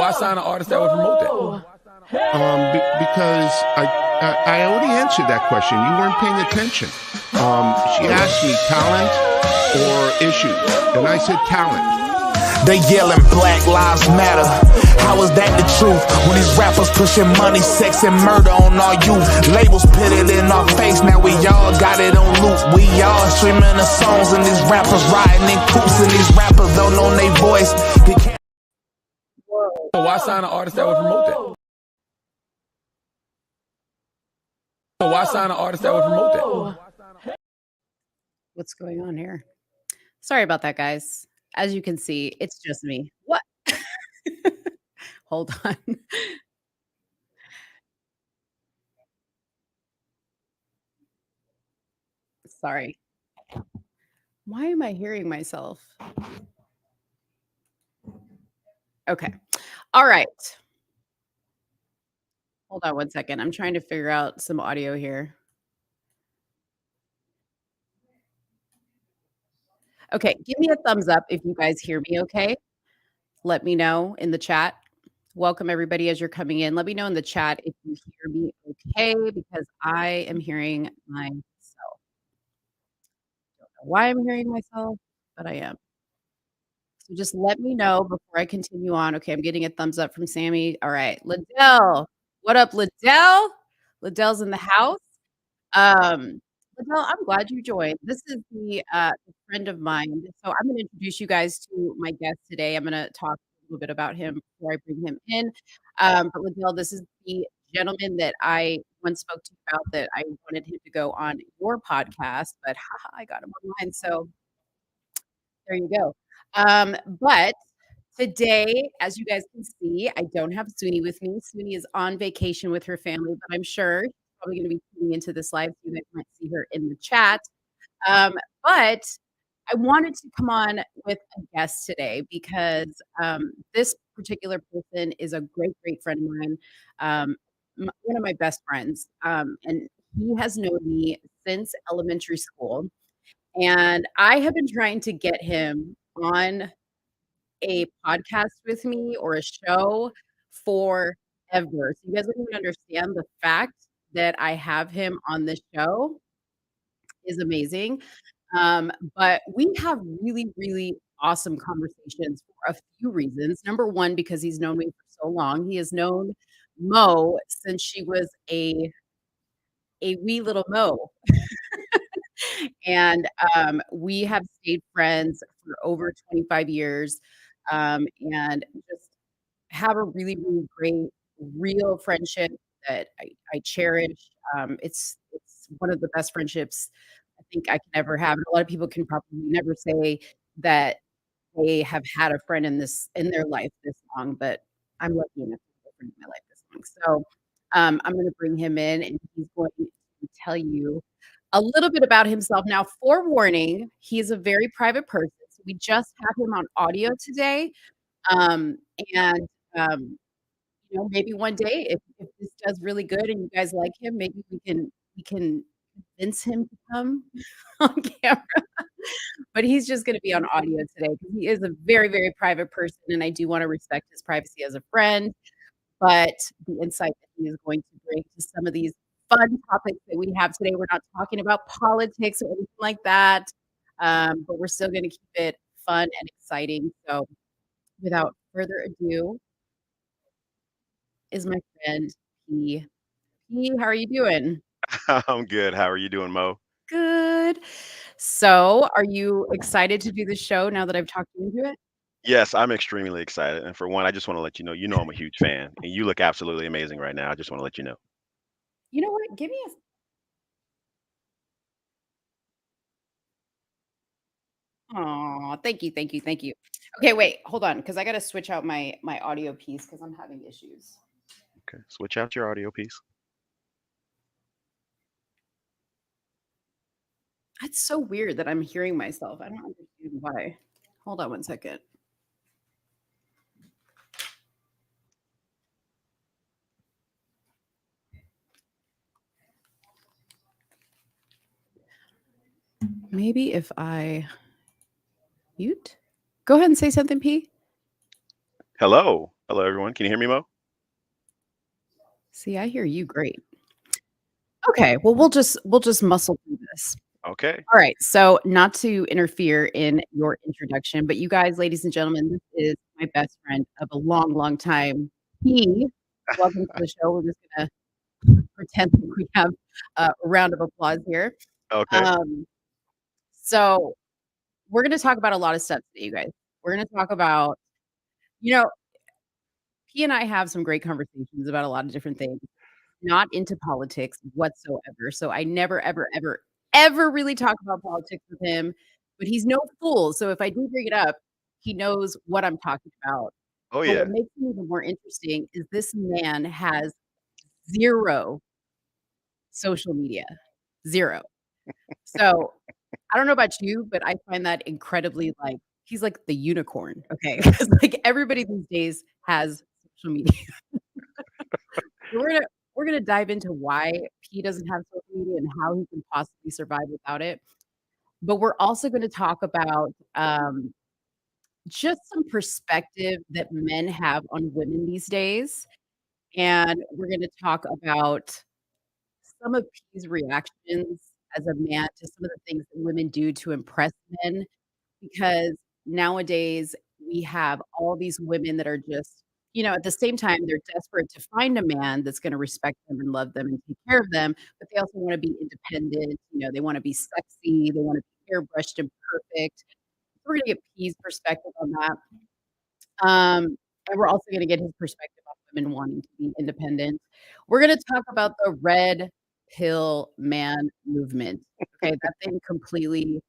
why sign an artist that would promote that? Because I already answered that question. You weren't paying attention. She asked me talent or issues, and I said talent. They yelling Black Lives Matter. How is that the truth? When these rappers pushing money, sex, and murder on our youth. Labels put it in our face, now we all got it on loop. We all streaming the songs, and these rappers riding in coops, and these rappers don't know their voice. So why sign an artist that would promote that? So why sign an artist that would promote that? What's going on here? Sorry about that, guys. As you can see, it's just me. What? Hold on. Sorry. Why am I hearing myself? Okay. All right. Hold on one second. I'm trying to figure out some audio here. Okay, give me a thumbs up if you guys hear me okay. Let me know in the chat. Welcome everybody as you're coming in. Let me know in the chat if you hear me okay, because I am hearing myself. Don't know why I'm hearing myself, but I am. So just let me know before I continue on. Okay, I'm getting a thumbs up from Sammy. All right, Liddell. What up, Liddell? Liddell's in the house. Liddell, I'm glad you joined. This is the friend of mine. So I'm going to introduce you guys to my guest today. I'm going to talk a little bit about him before I bring him in. But Liddell, this is the gentleman that I once spoke to you about that I wanted him to go on your podcast, but I got him online. So there you go. But today, as you guys can see, I don't have Suni with me. Suni is on vacation with her family, but I'm sure she's probably going to be tuning into this live. So you guys might see her in the chat. But I wanted to come on with a guest today because this particular person is a great, great friend of mine, one of my best friends. And he has known me since elementary school. And I have been trying to get him on a podcast with me or a show forever. So you guys don't even understand the fact that I have him on this show is amazing. But we have really, really awesome conversations for a few reasons. Number one, because he's known me for so long. He has known Mo since she was a wee little Mo. And we have stayed friends for over 25 years and just have a really, really great, real friendship that I cherish. It's one of the best friendships I think I can ever have. And a lot of people can probably never say that they have had a friend in their life this long, but I'm lucky enough to have a friend in my life this long. So I'm going to bring him in, and he's going to tell you a little bit about himself. Now, forewarning, he is a very private person. So we just have him on audio today. Um, and maybe one day if this does really good and you guys like him, maybe we can convince him to come on camera. But he's just gonna be on audio today because he is a very, very private person, and I do wanna respect his privacy as a friend. But the insight that he is going to bring to some of these fun topics that we have today, we're not talking about politics or anything like that, but we're still gonna keep it fun and exciting. So without further ado is my friend P. P, how are you doing? I'm good. How are you doing, Mo? Good. So, are you excited to do the show now that I've talked you into it? Yes, I'm extremely excited. And for one, I just want to let you know I'm a huge fan, and you look absolutely amazing right now. I just want to let you know. You know what? Give me a Aw, thank you, thank you, thank you. Okay, wait, hold on, because I gotta switch out my audio piece because I'm having issues. Okay, switch out your audio piece. That's so weird that I'm hearing myself. I don't understand why. Hold on one second. Maybe if I mute. Go ahead and say something, P. Hello. Hello, everyone. Can you hear me, Mo? See, I hear you great. Okay, well we'll just muscle through this. Okay. All right. So, not to interfere in your introduction, but you guys, ladies and gentlemen, this is my best friend of a long, long time. He, welcome to the show. We're just gonna pretend that we have a round of applause here. Okay. Um, so we're gonna talk about a lot of stuff today, you guys. We're gonna talk about, you know, he and I have some great conversations about a lot of different things. Not into politics whatsoever. So I never, ever, ever, ever really talk about politics with him, but he's no fool. So if I do bring it up, he knows what I'm talking about. Oh But what yeah. makes it even more interesting is this man has 0 social media. 0. So I don't know about you, but I find that incredibly like he's like the unicorn. Okay. 'Cause like everybody these days has social media. We're gonna dive into why he doesn't have social media and how he can possibly survive without it. But we're also gonna talk about, just some perspective that men have on women these days, and we're gonna talk about some of P's reactions as a man to some of the things that women do to impress men. Because nowadays we have all these women that are just, at the same time, they're desperate to find a man that's gonna respect them and love them and take care of them, but they also wanna be independent, they wanna be sexy, they wanna be airbrushed and perfect. So we're gonna get P's perspective on that. And we're also gonna get his perspective on women wanting to be independent. We're gonna talk about the red pill man movement. Okay, that thing completely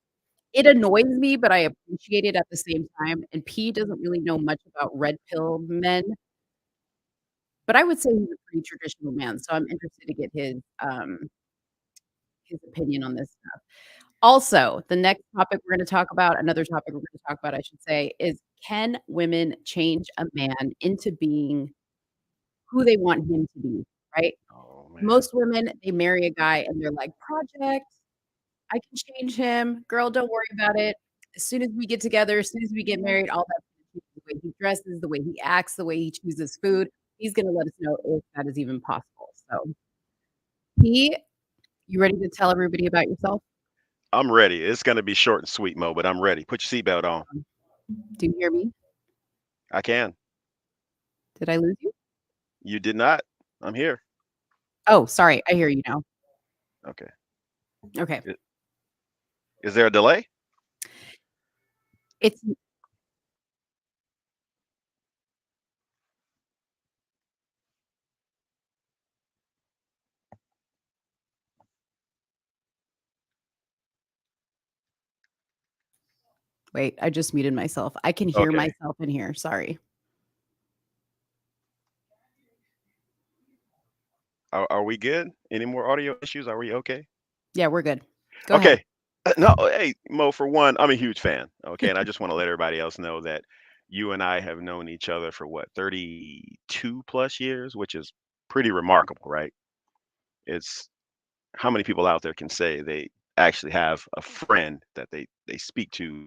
it annoys me, but I appreciate it at the same time, and P doesn't really know much about red pill men, but I would say he's a pretty traditional man, so I'm interested to get his opinion on this stuff. Also, the next topic we're gonna talk about another topic we're gonna talk about, I should say, is can women change a man into being who they want him to be, right? Oh man. Most women, they marry a guy and they're like, "Project, I can change him. Girl, don't worry about it. As soon as we get together, as soon as we get married, all that's gonna change the way he dresses, the way he acts, the way he chooses food. He's gonna let us know if that is even possible." So, P, you ready to tell everybody about yourself? I'm ready. It's gonna be short and sweet, Mo, but I'm ready. Put your seatbelt on. Do you hear me? I can. Did I lose you? You did not. I'm here. Oh, sorry. I hear you now. Okay. Okay. I- Is there a delay? It's wait, I just muted myself. I can hear Okay. myself in here. Sorry. Are we good? Any more audio issues? Are we okay? Yeah, we're good. Go ahead. Okay. No, hey, Mo, for one, I'm a huge fan. Okay. And I just want to let everybody else know that you and I have known each other for what, 32 plus years, which is pretty remarkable, right? It's how many people out there can say they actually have a friend that they speak to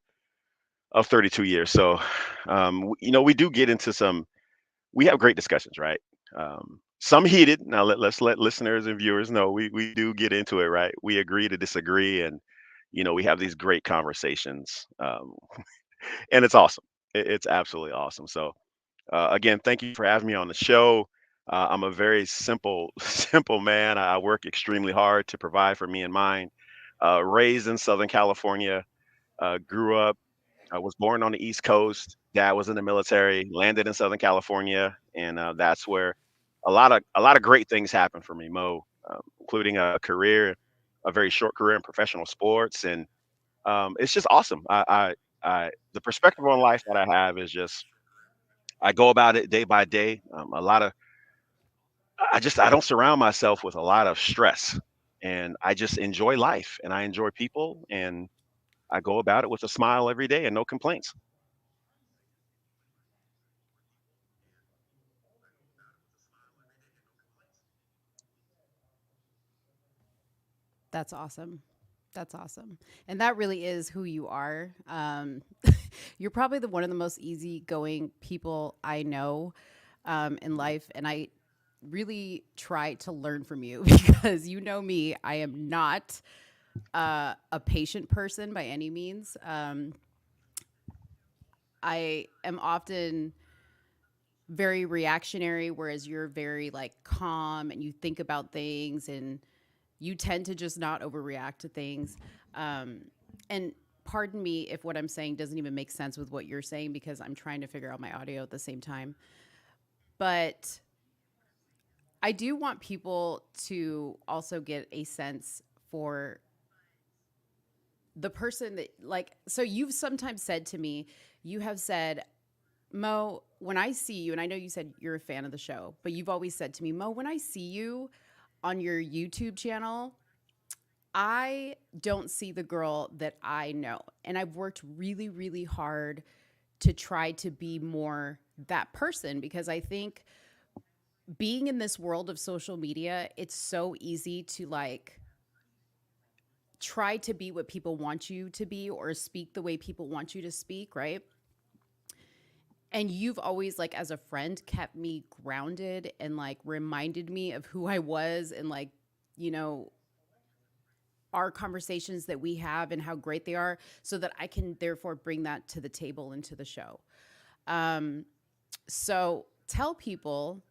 of 32 years. So, we do get into we have great discussions, right? Some heated. Now let's let listeners and viewers know we do get into it, right? We agree to disagree, and we have these great conversations, and it's awesome. It's absolutely awesome. So again, thank you for having me on the show. I'm a very simple simple man. I work extremely hard to provide for me and mine. Raised in Southern California, grew up I was born on the East Coast. Dad was in the military, landed in Southern California, and that's where a lot of great things happened for me, Mo, including a very short career in professional sports, and it's just awesome. The perspective on life that I have is just I go about it day by day. A lot of I don't surround myself with a lot of stress, and I just enjoy life, and I enjoy people, and I go about it with a smile every day and no complaints. That's awesome. That's awesome. And that really is who you are. You're probably one of the most easygoing people I know. in life, and I really try to learn from you because you know me, I am not a patient person by any means. I am often very reactionary, whereas you're very like calm and you think about things and you tend to just not overreact to things. And pardon me if what I'm saying doesn't even make sense with what you're saying because I'm trying to figure out my audio at the same time. But I do want people to also get a sense for the person that, like, so you've sometimes said to me, you have said, Mo, when I see you, and I know you said you're a fan of the show, but you've always said to me, Mo, when I see you on your YouTube channel, I don't see the girl that I know. And I've worked really, really hard to try to be more that person because I think being in this world of social media, it's so easy to like try to be what people want you to be or speak the way people want you to speak, right? And you've always like as a friend kept me grounded and like reminded me of who I was and like, you know, our conversations that we have and how great they are so that I can therefore bring that to the table and to the show. Um, so tell people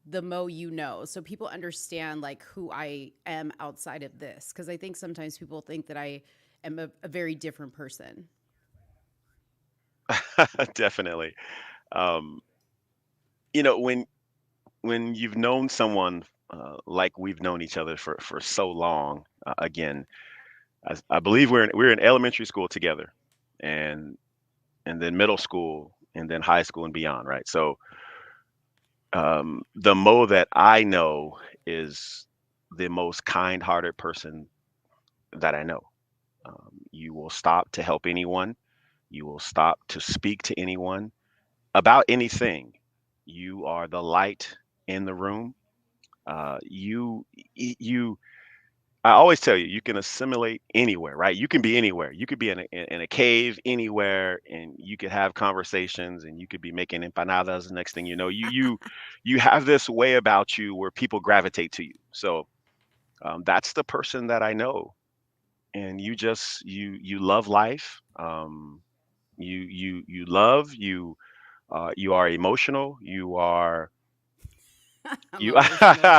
the Mo you know so people understand like who I am outside of this because I think sometimes people think that I am a very different person. Definitely. Um, you know, when you've known someone like we've known each other for so long, again, I believe we're in elementary school together, and and then middle school, and then high school and beyond, right? So the Mo that I know is the most kind-hearted person that I know. You will stop to help anyone. You will stop to speak to anyone about anything. You are the light in the room. You I always tell you, you can assimilate anywhere, right? You can be anywhere. You could be in a cave anywhere, and you could have conversations, and you could be making empanadas. The next thing you know, you have this way about you where people gravitate to you. So that's the person that I know, and you love life. You love you. You are emotional. You are I'm you emotional.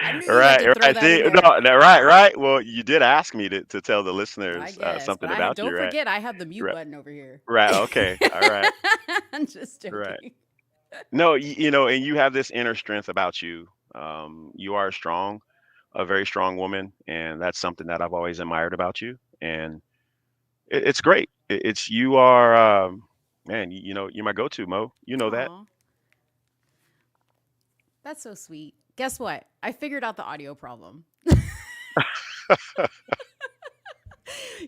I knew you had right, to throw right. that in there. No, no, right, right. Well, you did ask me to tell the I listeners guess, but something I about you, don't right? forget I have the mute Right, button over here. right. Okay, all right, I'm just right. joking. No, you know, and you have this inner strength about you. You are a very strong woman, and that's something that I've always admired about you. And it's great. It's you are, man. You know, you're my go-to, Mo. You know that. Aw, that's so sweet. Guess what? I figured out the audio problem.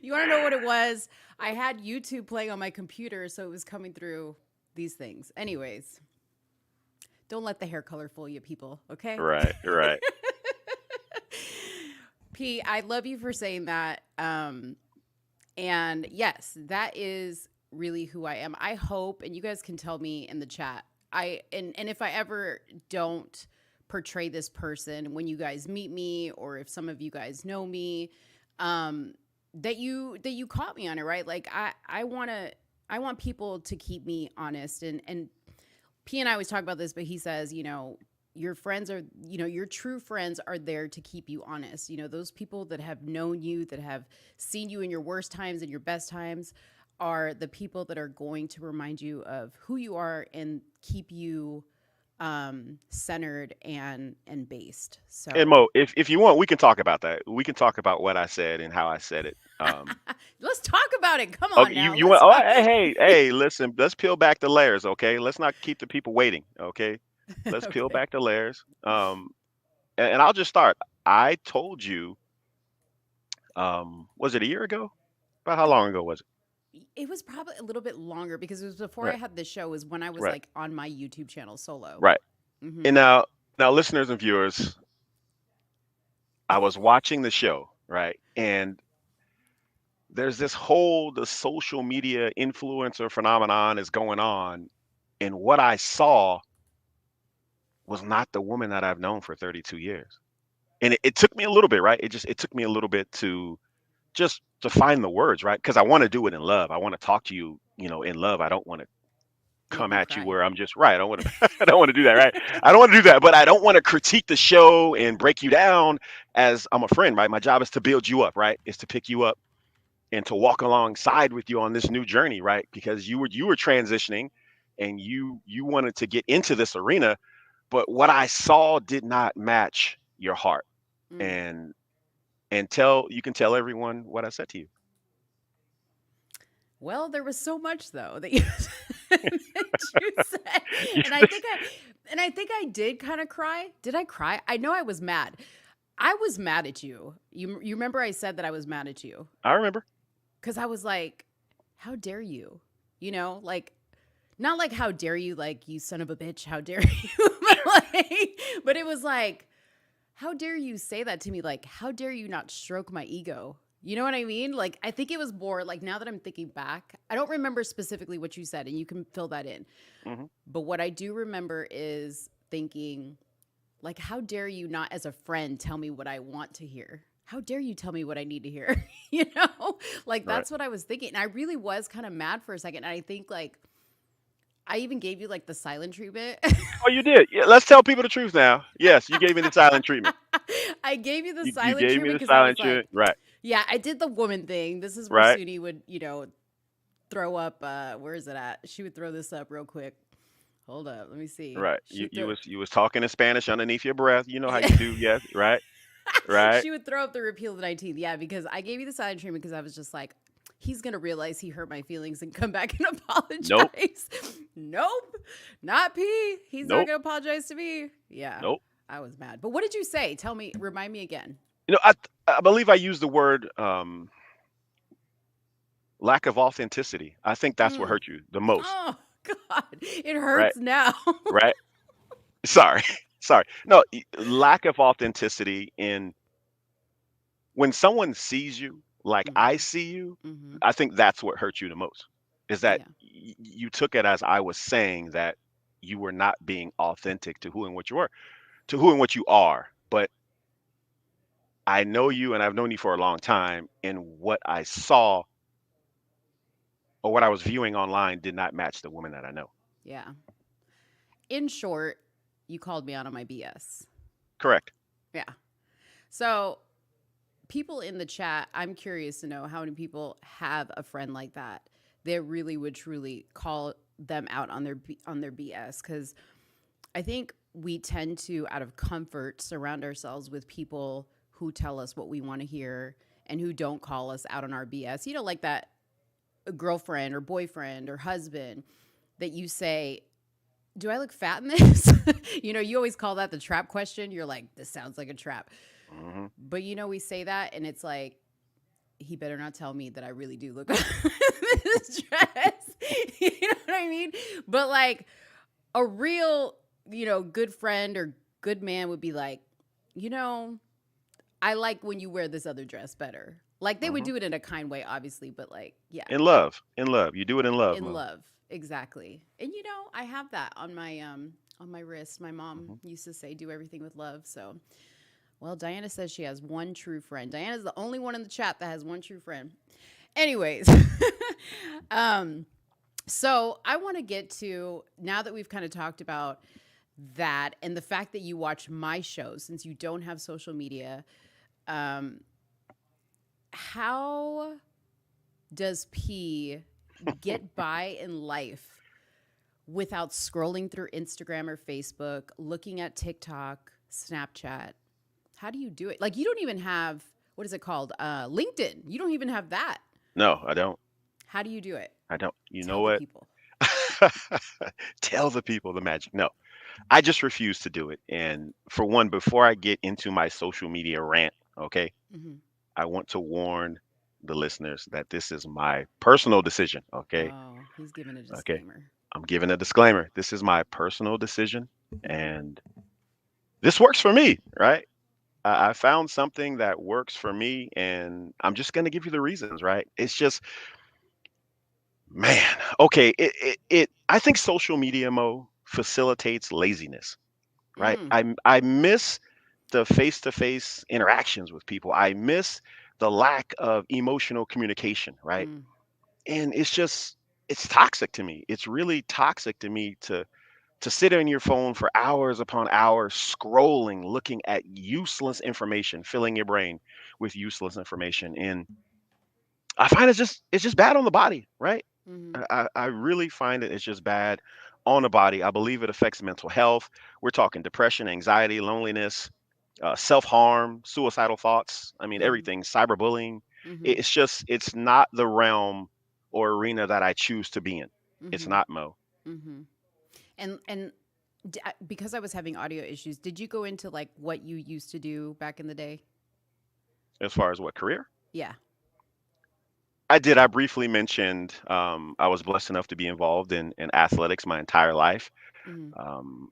You want to know what it was? I had YouTube playing on my computer, so it was coming through these things. Anyways, don't let the hair color fool you, people, okay? Right, right. P, I love you for saying that. And yes, that is really who I am. I hope, and you guys can tell me in the chat. And if I ever don't portray this person when you guys meet me, or if some of you guys know me, um, that you caught me on it, right? Like I want people to keep me honest and P and I always talk about this, but he says, you know, your friends are, you know, your true friends are there to keep you honest. You know, those people that have known you, that have seen you in your worst times and your best times are the people that are going to remind you of who you are and keep you centered and based. And So Mo, if you want, we can talk about that. We can talk about what I said and how I said it. let's talk about it. Come on Okay, now. you want? Let's Oh, talk. hey, listen. Let's peel back the layers, okay? Let's not keep the people waiting, okay? Let's peel Okay. back the layers. And I'll just start. I told you, was it a year ago? About how long ago was it? It was probably a little bit longer because it was before I Right, had this show. Was when I was right, like on my YouTube channel solo. right. Hmm. And now, listeners and viewers, I was watching the show, right? And there's this whole the social media influencer phenomenon is going on, and what I saw was not the woman that I've known for 32 years. And it took me a little bit, right? It took me a little bit to just to find the words, right? Because I want to do it in love. I want to talk to you, in love. I don't want to Make come me at you cry. where I'm just right. I don't want to I don't want to do that, right? I don't want to do that, but I don't want to critique the show and break you down as I'm a friend, right? My job is to build you up, right? Is to pick you up and to walk alongside with you on this new journey, right? Because you were transitioning and you wanted to get into this arena, but what I saw did not match your heart. Mm. And you can tell everyone what I said to you. Well, there was so much though that you that you said, and I think I did kind of cry. Did I cry? I know I was mad. I was mad at you. You remember I said that I was mad at you I remember. because I was like, "How dare you?" Like not like "How dare you?" Like you son of a bitch. How dare you? But it was like, "How dare you say that to me?" Like, "How dare you not stroke my ego?" You know what I mean? Like, I think it was more like now that I'm thinking back, I don't remember specifically what you said, and you can fill that in. Hmm. But what I do remember is thinking, like, how dare you not, as a friend, tell me what I want to hear? How dare you tell me what I need to hear? Like, Right. that's what I was thinking. And I really was kind of mad for a second. And I think, like, I even gave you, like, the silent treatment. Oh, you did. Yeah, let's tell people the truth now. Yes, you gave me the silent treatment. I gave you the You silent gave me treatment the because I was silent like, treatment. Right. yeah, I did the woman thing. This is where Right. Suni would, throw up. Where is it at? She would throw this up real quick. Hold up. Let me see. Right. She You would you throw, was you was talking in Spanish underneath your breath. You know how yeah. you do. Yes. Right. Right. She would throw up the repeal of the 19th. Yeah, because I gave you the silent treatment because I was just like, he's going to realize he hurt my feelings and come back and Nope. apologize. Nope. Not P. He's not Nope. going to apologize to me. Yeah. Nope. I was mad. But what did you say? Tell me, remind me again. I believe I used the word lack of authenticity. I think that's what Mm. hurt you the most. Oh, God. It Right. hurts now. Right. Sorry. Sorry. No, lack of authenticity in when someone sees you like I Hmm. see you. Hmm. I think that's what hurt you the most. Is that Yeah. you took it as I was saying that you were not being authentic to who and what you were, to who and what you are. But I know you and I've known you for a long time, and what I saw or what I was viewing online did not match the woman that I know. Yeah. In short, you called me out on my BS. Correct. Yeah. So, people in the chat, I'm curious to know how many people have a friend like that that really would truly call them out on their BS, cuz I think we tend to, out of comfort, surround ourselves with people who tell us what we want to hear and who don't call us out on our BS. Like that girlfriend or boyfriend or husband that you say, "Do I look fat in this?" You always call that the trap question. You're like, "This sounds like a trap." Hmm. But we say that and it's like, he better not tell me that I really do look good in this dress. You know what I mean? But like a real, good friend or good man would be like, you know, I like when you wear this other dress better. Like they would Hmm. do it in a kind way, obviously, but like, yeah, In love, you do it in love, in Mo. love. Exactly. And I have that on my wrist. My mom Hmm. used to say, do everything with love. So, well, Diana says she has one true friend. Diana's the only one in the chat that has one true friend. Anyways, um, so I want to get to, now that we've kind of talked about that and the fact that you watch my show since you don't have social media. Um, how does P get by in life without scrolling through Instagram or Facebook, looking at TikTok, Snapchat? How do you do it? Like, you don't even have, what is it called? LinkedIn. You don't even have that. No, I don't. How do you do it? I don't. You know Tell the what? people. Tell the people the magic. No, I just refuse to do it. And for one, before I get into my social media rant, okay, Hmm. I want to warn the listeners that this is my personal decision. Okay. Oh, he's giving a Okay. disclaimer. I'm giving a disclaimer. This is my personal decision and this works for me, right? I found something that works for me and I'm just going to give you the reasons, right? It's just, man, okay. I think social media, Mo, facilitates laziness. right? Mm, I miss the face-to-face interactions with people. I miss the lack of emotional communication, right? mm, And it's toxic to me. It's really toxic to me to sit on your phone for hours upon hours scrolling, looking at useless information, filling your brain with useless information. And I find it's just bad on the body, right? mhm, I really find it's just bad on the body. I believe it affects mental health. We're talking depression, anxiety, loneliness, self-harm, suicidal thoughts. I mean, mhm, everything, cyberbullying. mhm, It's not the realm or arena that I choose to be in. It's mhm, not, Mo. mhm. And because I was having audio issues, did you go into like what you used to do back in the day? As far as what career? Yeah. I did. I briefly mentioned I was blessed enough to be involved in athletics my entire life. Mhm, Um,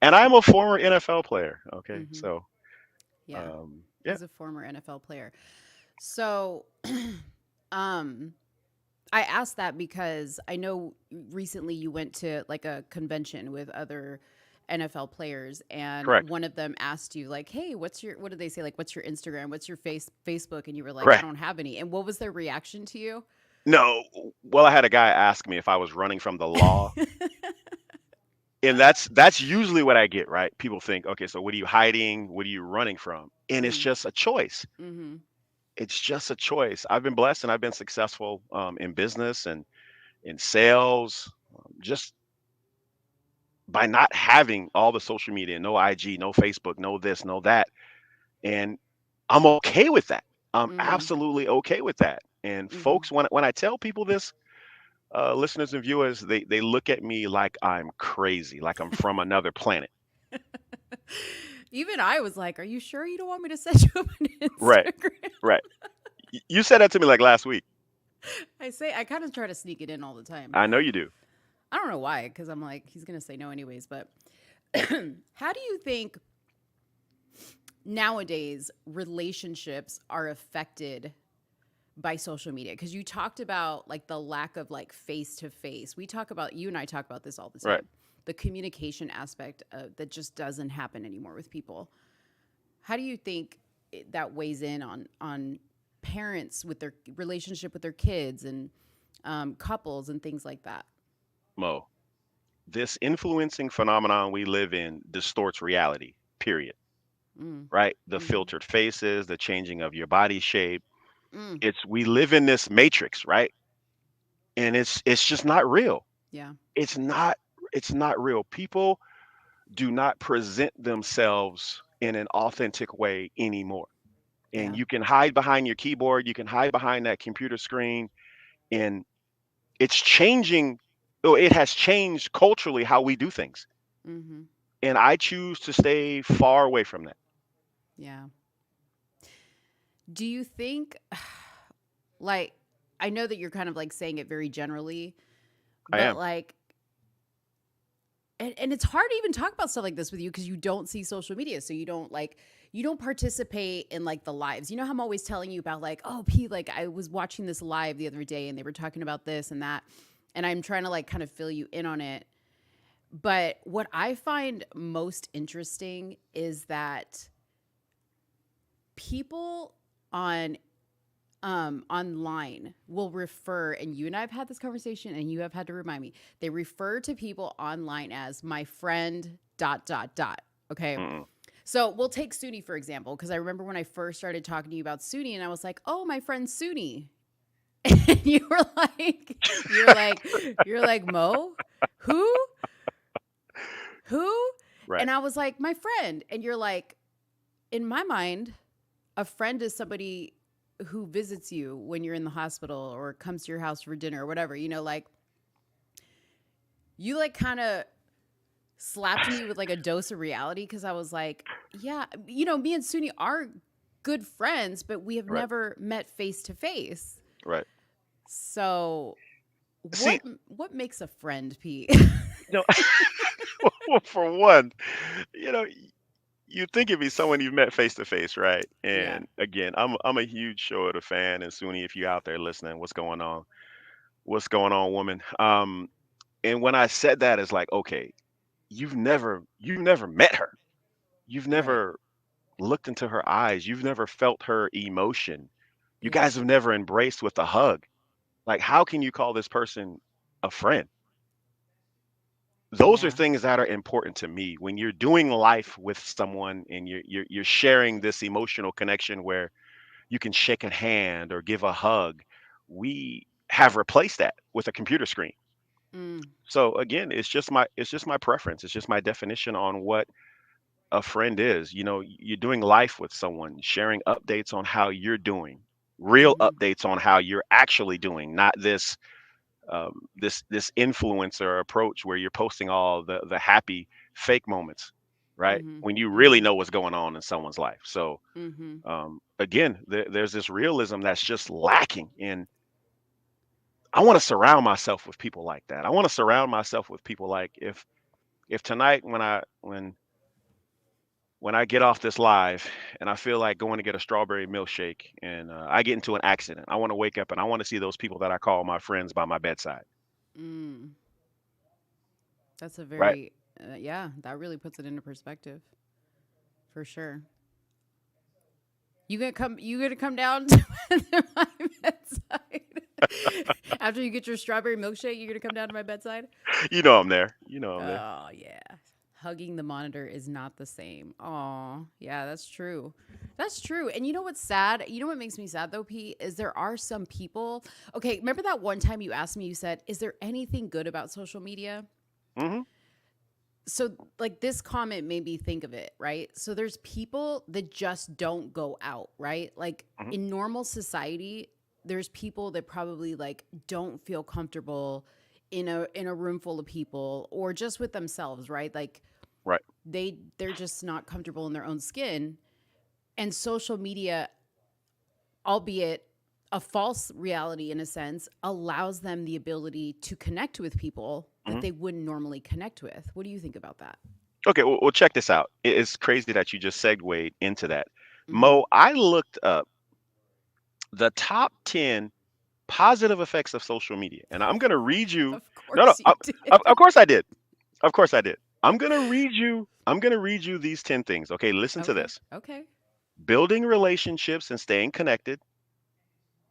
and I'm a former NFL player. Okay. mhm. So, Yeah. yeah, He's a former NFL player. So, um, I asked that because I know recently you went to like a convention with other NFL players, and correct. one of them asked you like, "Hey, what did they say? Like, what's your Instagram? What's your Facebook?" And you were like, "I Right. don't have any." And what was their reaction to you? No, well, I had a guy ask me if I was running from the law, and that's usually what I get, right? People think, okay, so what are you hiding? What are you running from? And it's Mm, just a choice. mhm, It's just a choice. I've been blessed and I've been successful in business and in sales, just by not having all the social media, no IG, no Facebook, no this, no that, and I'm okay with that. I'm mhm, absolutely okay with that. And mhm. folks, when I tell people this, listeners and viewers, they look at me like I'm crazy, like I'm from another planet. Even I was like, "Are you sure you don't want me to set you up on Right, Instagram?" right. You said that to me like last week. I kind of try to sneak it in all the time. I know you do. I don't know why, because I'm like, he's gonna say no anyways. But how do you think nowadays relationships are affected by social media? Because you talked about like the lack of like face to face. You and I talk about this all the Right. time. The communication aspect that just doesn't happen anymore with people. How do you think that weighs in on parents with their relationship with their kids and couples and things like that? Mo, this influencing phenomenon we live in distorts reality, period. Mm, Right? The mm-hmm, filtered faces, the changing of your body shape. mm, We live in this matrix, right? And it's just not real. yeah, It's not it's not real. People do not present themselves in an authentic way anymore. And yeah. you can hide behind your keyboard, you can hide behind that computer screen, and it's changing. Oh, it has changed culturally how we do things. Mm-hmm, And I choose to stay far away from that. yeah. Do you think, like, I know that you're kind of like saying it very generally, I but am. like, and it's hard to even talk about stuff like this with you because you don't see social media. So you don't participate in like the lives. You know how I'm always telling you about like, oh, P, like I was watching this live the other day and they were talking about this and that. And I'm trying to like kind of fill you in on it. But what I find most interesting is that people on online will refer, and you and I have had this conversation, and you have had to remind me. They refer to people online as my friend. Dot dot dot. Okay, Mm-mm. so we'll take Suni for example, because I remember when I first started talking to you about Suni, and I was like, "Oh, my friend Suni," and you're like Mo, who, who, Right. and I was like, "My friend," and you're like, in my mind, a friend is somebody who visits you when you're in the hospital or comes to your house for dinner or whatever, like you like kind of slapped me with like a dose of reality because I was like, yeah, me and Suni are good friends, but we have Right. never met face to face. Right. So See, what makes a friend, Pete? you know, well, for one, you know, you think it'd be someone you've met face to face, right? Yeah. And again, I'm a huge Shorter fan, and Suni, if you're out there listening, what's going on? What's going on, woman? And when I said that, it's like, okay, you've never met her. You've Right. never looked into her eyes. You've never felt her emotion. You Yeah. guys have never embraced with a hug. Like, how can you call this person a friend? Those are Yeah. things that are important to me when you're doing life with someone and you're sharing this emotional connection where you can shake a hand or give a hug. We have replaced that with a computer screen. Mm. So again, it's just my preference. It's just my definition on what a friend is. You're doing life with someone, sharing updates on how you're doing, real Mhm. updates on how you're actually doing, not this influencer approach where you're posting all the happy fake moments, right? Mhm. When you really Mhm. know what's going on in someone's life. So Mhm. again, there's this realism that's just lacking, and I want to surround myself with people like that. I want to surround myself with people like if tonight when I get off this live and I feel like going to get a strawberry milkshake and I get into an accident, I want to wake up and I want to see those people that I call my friends by my bedside, Mm. That's a right? very yeah, that really puts it into perspective for sure. You gonna come down to my bedside after you get your strawberry milkshake. You're gonna come down to my bedside. You know I'm there. You know I'm there. Oh yeah, hugging the monitor is not the same. Oh yeah, that's true. That's true. And you know what's sad? You know what makes me sad though, Pete, is there are some people. Okay, remember that one time you asked me? You said, "Is there anything good about social media?" Hmm. So like this comment made me think of it, right? So there's people that just don't go out, right? Like Hmm. in normal society, there's people that probably like don't feel comfortable in a room full of people or just with themselves, right? Like Right. they're just not comfortable in their own skin. And social media, albeit a false reality in a sense, allows them the ability to connect with people that Hmm. they wouldn't normally connect with. What do you think about that? Okay, well, check this out. It's crazy that you just segued into that. Mhm. Mo, I looked up the top 10 positive effects of social media, and I'm going to read you. Of No, no, course you of did. course I did. Of course I did. I'm going to read you these 10 things. Okay, listen to Okay. this. Okay. Building relationships and staying connected,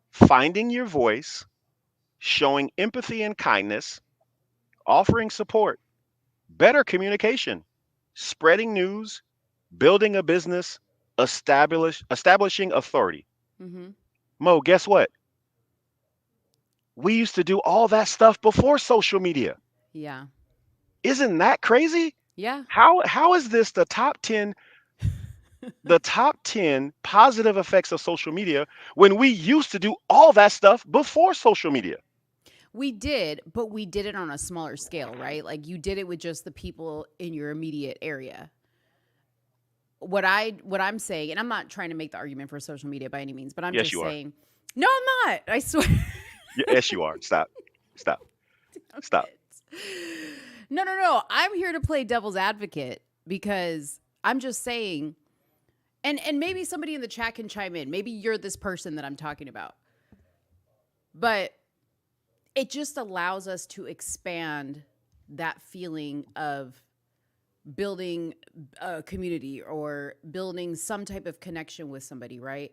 finding your voice, showing empathy and kindness, offering support, better communication, spreading news, building a business, establishing authority. Mhm. Mo, guess what? We used to do all that stuff before social media. Yeah. Isn't that crazy? Yeah. How is this the top 10 positive effects of social media when we used to do all that stuff before social media? We did, but we did it on a smaller scale, right? Like you did it with just the people in your immediate area. What I'm saying, and I'm not trying to make the argument for social media by any means, but I'm Yes, just you are. saying, no, I'm not. I swear. Yes, you are. Stop. Stop. Damn Stop. it. No, no, no. I'm here to play devil's advocate because I'm just saying, and maybe somebody in the chat can chime in. Maybe you're this person that I'm talking about. But it just allows us to expand that feeling of building a community or building some type of connection with somebody, right?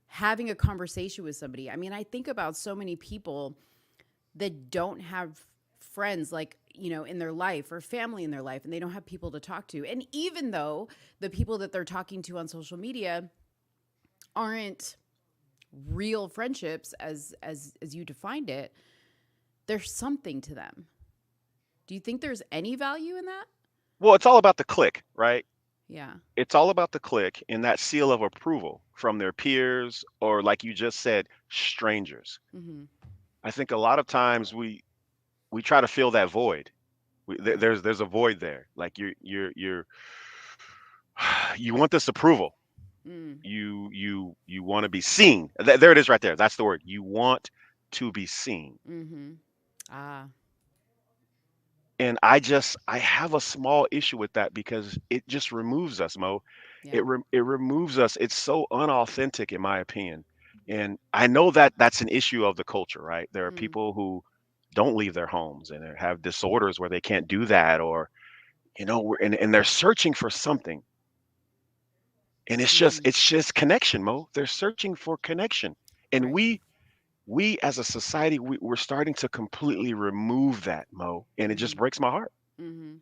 Having a conversation with somebody. I mean, I think about so many people that don't have friends like, in their life or family in their life, and they don't have people to talk to. And even though the people that they're talking to on social media aren't real friendships as you defined it, there's something to them. Do you think there's any value in that? Well, it's all about the click, right? Yeah. It's all about the click and that seal of approval from their peers or, like you just said, strangers. Mm-hmm. I think a lot of times we try to fill that void. There's a void there. Like you're you want this approval. Mm. You want to be seen. There it is right there. That's the word. You want to be seen. Mm-hmm. Ah. And I have a small issue with that because it just removes us, Mo. Yeah. It removes us. It's so unauthentic in my opinion. And I know that that's an issue of the culture, right? There are Mm. people who don't leave their homes and have disorders where they can't do that, or and they're searching for something, and Mhm. it's just connection, Mo. They're searching for connection, and Right. we as a society, we're starting to completely remove that, Mo, and it just Mhm. breaks my heart. Mhm.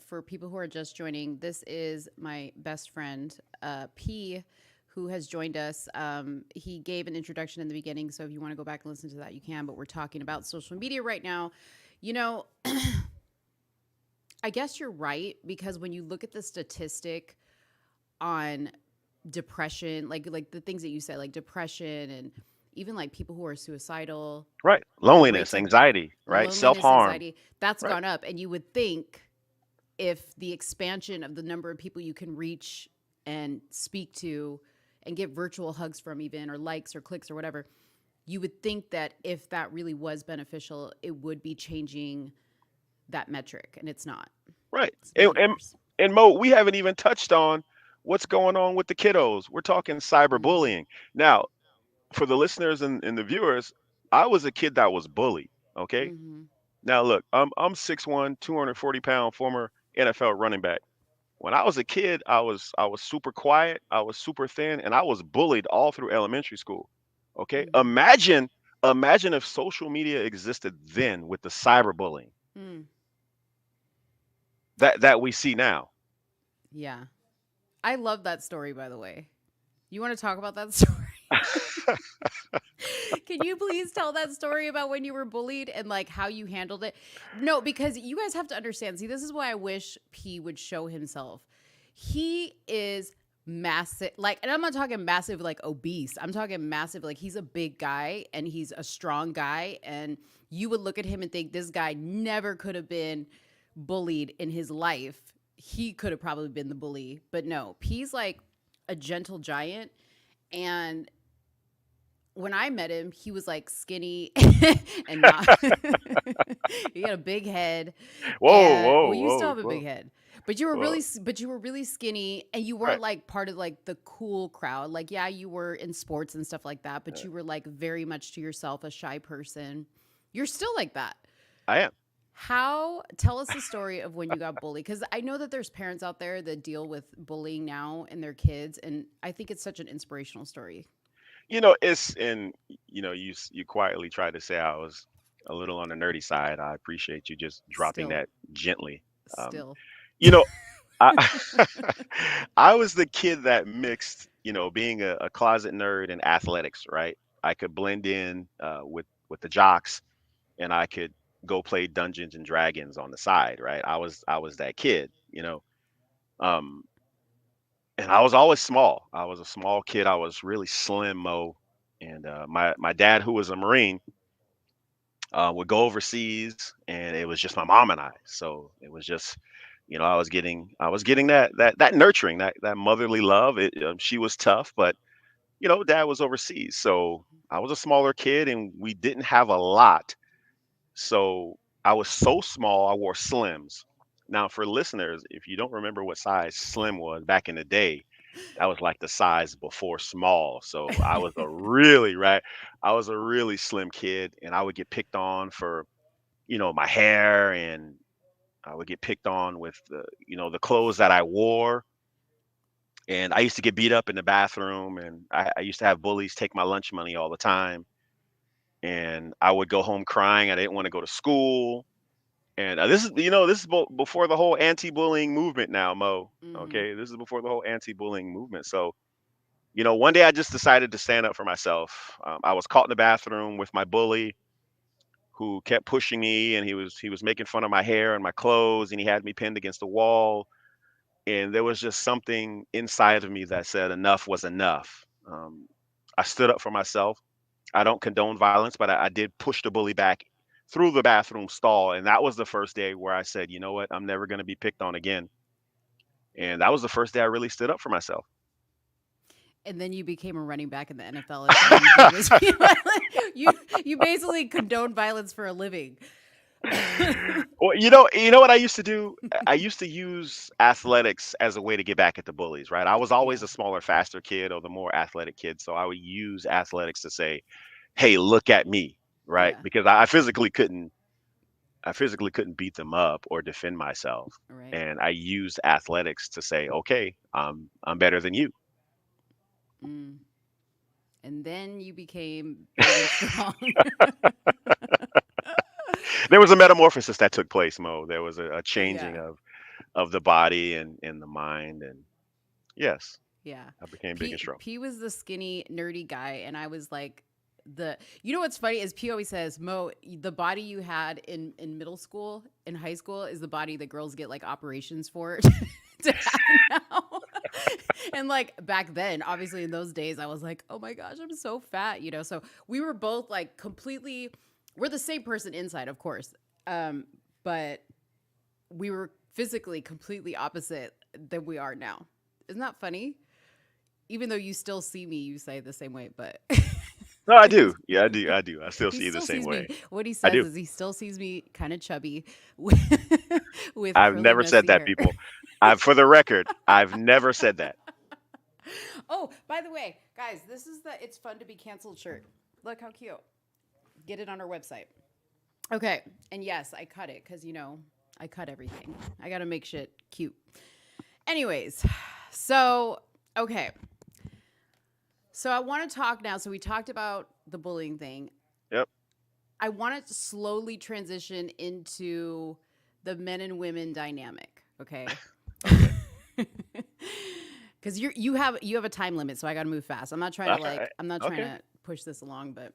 For people who are just joining, this is my best friend, P, who has joined us. He gave an introduction in the beginning, so if you want to go back and listen to that, you can. But we're talking about social media right now. You know, I guess you're right because when you look at the statistic on depression, like the things that you said, like depression and even like people who are suicidal, Right. the Loneliness, rates of anxiety, right? loneliness, Self-harm. anxiety, that's Right. gone up. And you would think if the expansion of the number of people you can reach and speak to and get virtual hugs from, even or likes or clicks or whatever, you would think that if that really was beneficial, it would be changing that metric. And it's not. Right. It's And, making it and worse. and Mo, we haven't even touched on what's going on with the kiddos. We're talking Mm-hmm. cyberbullying. Now, for the listeners and the viewers, I was a kid that was bullied. Okay. Mm-hmm. Now look, I'm 6'1", 240 pound former NFL running back. When I was a kid, I was super quiet, I was super thin, and I was bullied all through elementary school. Okay. Mm-hmm. Imagine if social media existed then with the cyberbullying Mm. that we see now. Yeah. I love that story, by the way. You want to talk about that story? Can you please tell that story about when you were bullied and like how you handled it? No, because you guys have to understand. See, this is why I wish P would show himself. He is massive, like, and I'm not talking massive like obese. I'm talking massive, like he's a big guy and he's a strong guy. And you would look at him and think this guy never could have been bullied in his life. He could have probably been the bully, but no, P's like a gentle giant. And when I met him, he was like skinny and not. He had a big head, Whoa, and well, whoa, you still whoa, have a big whoa, head, but you were whoa. really skinny, and you weren't Right. like part of like the cool crowd. Like, yeah, you were in sports and stuff like that, but Uh, you were like very much to yourself, a shy person. You're still like that. I am. How Tell us the story of when you got bullied, because I know that there's parents out there that deal with bullying now in their kids, and I think it's such an inspirational story. It's and you quietly tried to say I was a little on the nerdy side. I appreciate you just dropping Still, that gently. Um, still. you know, I I was the kid that mixed, being a closet nerd and athletics, right? I could blend in with the jocks, and I could go play Dungeons and Dragons on the side, right? I was that kid. Um, and I was always small. I was a small kid. I was really slim, Mo. And my dad, who was a Marine, would go overseas, and it was just my mom and I. So it was just, I was getting that nurturing, that motherly love. She was tough, but dad was overseas, so I was a smaller kid, and we didn't have a lot. So I was so small, I wore Slims. Now, for listeners, if you don't remember what size Slim was back in the day, that was like the size before small. So I was a really slim kid, and I would get picked on for, my hair, and I would get picked on with the clothes that I wore. And I used to get beat up in the bathroom, and I used to have bullies take my lunch money all the time. And I would go home crying. I didn't want to go to school. And this is before the whole anti-bullying movement now, Mo. Hmm. Okay, this is before the whole anti-bullying movement. So one day I just decided to stand up for myself. I was caught in the bathroom with my bully, who kept pushing me, and he was making fun of my hair and my clothes, and he had me pinned against the wall. And there was just something inside of me that said enough was enough. I stood up for myself. I don't condone violence, but I did push the bully back through the bathroom stall, and that was the first day where I said, you know what, I'm never going to be picked on again. And that was the first day I really stood up for myself. And then you became a running back in the NFL, and all you did was be violent. You you basically condone violence for a living. Well, you know what I used to do? I used to use athletics as a way to get back at the bullies, right? I was always Yeah, a smaller, faster kid, or the more athletic kid, so I would use athletics to say, "Hey, look at me," right? yeah. Because I physically couldn't I physically couldn't beat them up or defend myself. Right. And I used athletics to say, okay, I'm better than you. Mm. And then you became big and strong. There was a metamorphosis that took place, Mo. There was a changing Yeah. of the body and the mind. And yes, Yeah. I became big and P strong. P was the skinny, nerdy guy, and I was like the you know what's funny is P always says, Mo, the body you had in middle school, in high school, is the body that girls get like operations for to have now. And like back then, obviously in those days, I was like, oh my gosh, I'm so fat, you know. So we were both like completely we're the same person inside, of course. But we were physically completely opposite than we are now. Isn't that funny? Even though you still see me, you say the same way, but No, I do. Yeah, I do. I do. I still he see you the still same sees me. way. What he I says do. is he still sees me kind of chubby with, with I've curly, never said messy that, hair. people. For the record, I've never said that. Oh, by the way, guys, this is the It's Fun to Be Canceled shirt. Look how cute. Get it on our website. Okay. And yes, I cut it because, you know, I cut everything. I got to make shit cute. Anyways, so, okay. So I want to talk now. So we talked about the bullying thing. Yep. I want to slowly transition into the men and women dynamic. Okay. Okay. Because you have a time limit, so I got to move fast. I'm not trying to All right. I'm not trying Okay. to push this along, but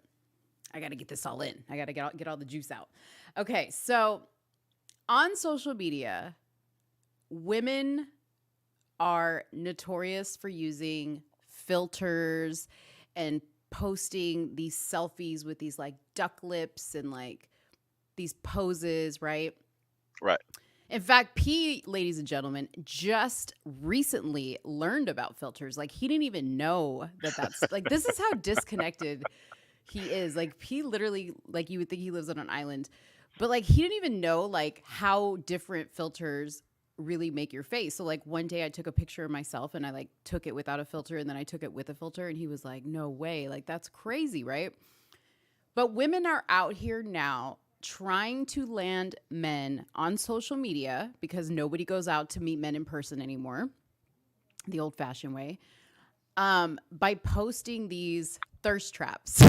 I got to get this all in. I got to get all the juice out. Okay, so on social media, women are notorious for using filters and posting these selfies with these like duck lips and like these poses, right? Right. In fact, P, ladies and gentlemen, just recently learned about filters. Like he didn't even know that that's like this is how disconnected he is. Like P literally, like you would think he lives on an island, but like he didn't even know like how different filters really make your face. So like one day I took a picture of myself and I like took it without a filter and then I took it with a filter and he was like, "No way. Like that's crazy, right?" But women are out here now trying to land men on social media because nobody goes out to meet men in person anymore, the old fashioned way, by posting these thirst traps.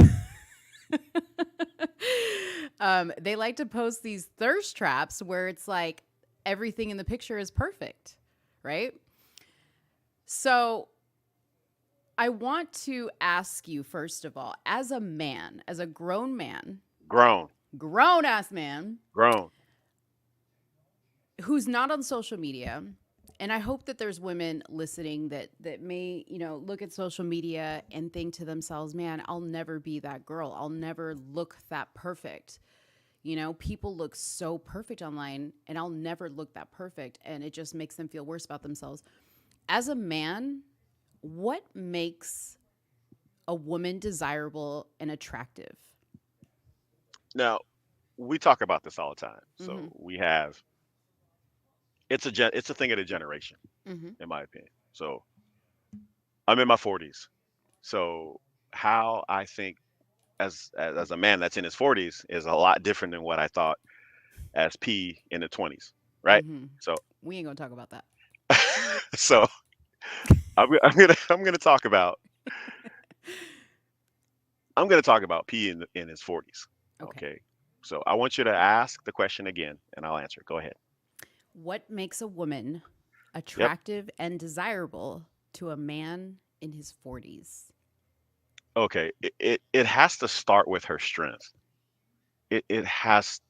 They like to post these thirst traps where it's like everything in the picture is perfect, right? So I want to ask you, first of all, as a man, as a grown man, Grown. grown ass man Grown. who's not on social media, and I hope that there's women listening that may, you know, look at social media and think to themselves, man, I'll never be that girl. I'll never look that perfect. You know, people look so perfect online and I'll never look that perfect. And it just makes them feel worse about themselves. As a man, what makes a woman desirable and attractive? Now, we talk about this all the time. So Mm-hmm. we have it's a thing of the generation, Mm-hmm. in my opinion. So I'm in my 40s. So how I think as a man that's in his 40s is a lot different than what I thought as P in the 20s, right? Mm-hmm. So We ain't gonna talk about that. so I'm gonna talk about P in his 40s. Okay. Okay. So I want you to ask the question again, and I'll answer it. Go ahead. What makes a woman Yep. attractive and desirable to a man in his 40s? Okay. It has to start with her strength. It has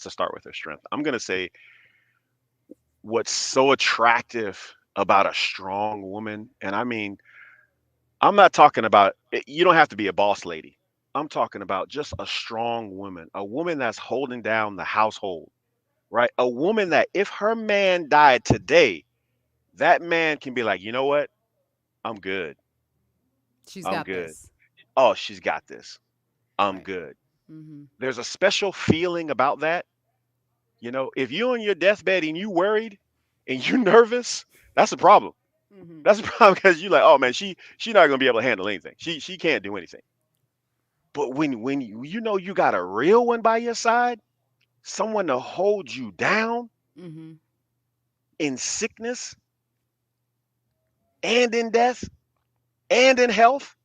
to start with her strength. I'm gonna say what's so attractive about a strong woman, and I mean, I'm not talking about you don't have to be a boss lady. I'm talking about just a strong woman, a woman that's holding down the household, right? A woman that if her man died today, that man can be like, you know what? I'm good. She's I'm got good. this. Oh, she's got this. I'm Right. good. Mm-hmm. There's a special feeling about that. You know, if you're on your deathbed and you worried and you nervous, that's a problem. Mm-hmm. That's a problem because you're like, oh man, she not gonna be able to handle anything. She can't do anything. But when you know you got a real one by your side, someone to hold you down Mm-hmm. in sickness and in death and in health,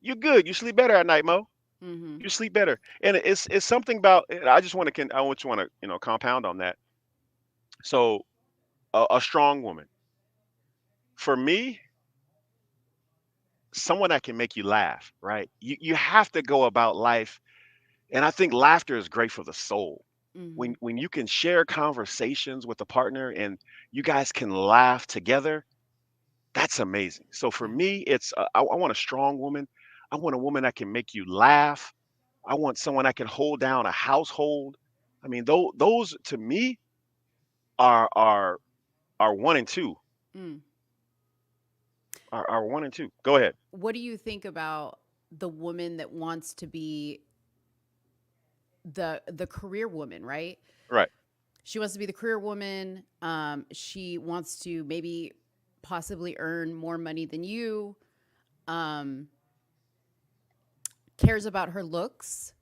you're good. You sleep better at night, Mo. Mm-hmm. You sleep better. And it's something about, and I just want to, I want to, compound on that. So a strong woman, for me, someone that can make you laugh, right? You have to go about life, and I think laughter is great for the soul. Mm-hmm. When you can share conversations with a partner and you guys can laugh together, that's amazing. So for Yeah. me, it's I want a strong woman. I want a woman that can make you laugh. I want someone that can hold down a household. I mean, those to me are are are one and two. Mm. Are one and two. Go ahead. What do you think about the woman that wants to be the career woman, right? Right. She wants to be the career woman. She wants to maybe possibly earn more money than you. Um, cares about her looks,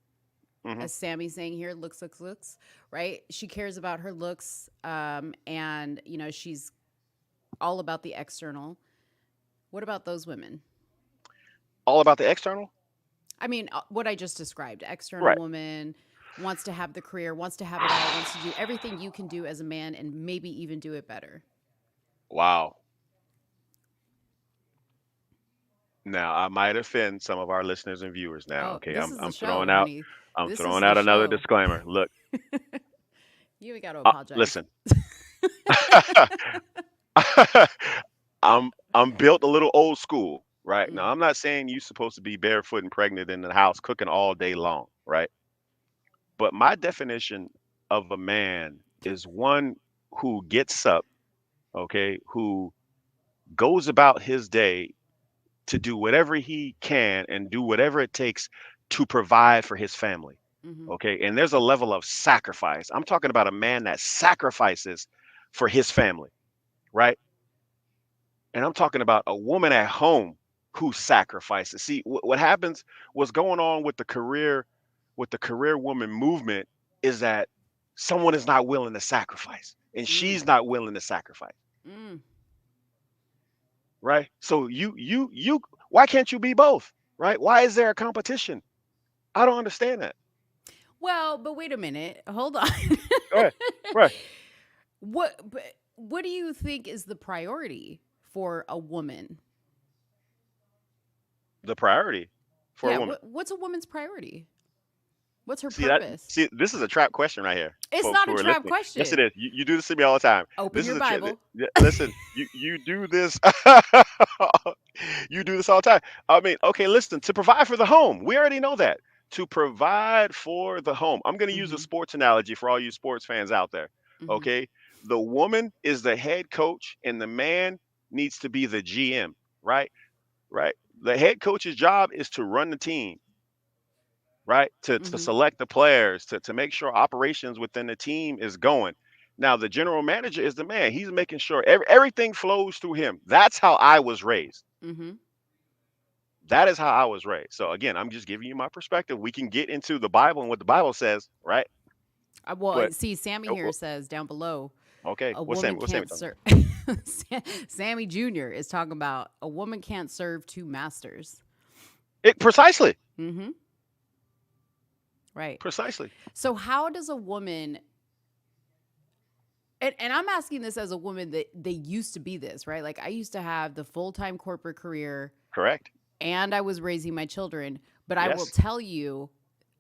Hmm. as Sammy's saying here, looks, right? She cares about her looks, and she's all about the external. What about those women? All about the external. I mean, what I just described, external Right. woman wants to have the career, wants to have it all, wants to do everything you can do as a man and maybe even do it better. Wow. Now I might offend some of our listeners and viewers now. Oh, Okay, this I'm is the I'm show, throwing out honey. I'm This is throwing the out another show. disclaimer. Look, You ain't got to apologize. listen. I'm built a little old school, right? Now Mm, I'm not saying you're supposed to be barefoot and pregnant in the house cooking all day long, right? But my definition of a man is one who gets up, okay, who goes about his day to do whatever he can and do whatever it takes to provide for his family. mm-hmm, Okay. And there's a level of sacrifice. I'm talking about a man that sacrifices for his family, right? And I'm talking about a woman at home who sacrifices. See, what happens, what's going on with the career woman movement is that someone is not willing to sacrifice and mm, she's not willing to sacrifice, mm. right? So why can't you be both, right? Why is there a competition? I don't understand that. Well, but wait a minute. Hold on. Go ahead. Right. What do you think is the priority for a woman? The priority for a Yeah, woman. what's a woman's priority? What's her See that? purpose? See, this is a trap question right here, It's folks not who a are trap listening. Yes, it question. is. You do this to me all the time. Open This is your a trap. Bible. Listen, you do this. You do this all the time. I mean, okay, listen. To provide for the home, we already know that. To provide for the home. I'm going to use a Mm-hmm. sports analogy for all you sports fans out there. Mm-hmm. Okay, the woman is the head coach, and the man needs to be the GM. Right, right. The head coach's job is to run the team, right? To Mm-hmm. select the players, to make sure operations within the team is going. Now, the general manager is the man. He's making sure everything flows through him. That's how I was raised. Mm-hmm. That is how I was raised. So again, I'm just giving you my perspective. We can get into the Bible and what the Bible says, right? Well, But see, Sammy oh, here says down below, okay, a what's woman Sammy? What's Sammy can't talking about? serve. Sammy Jr. is talking about a woman can't serve two masters. It precisely, Mm-hmm. Right. precisely. So how does a woman and I'm asking this as a woman that they used to be this, right? Like I used to have the full-time corporate career Correct. and I was raising my children, but I will Yes. tell you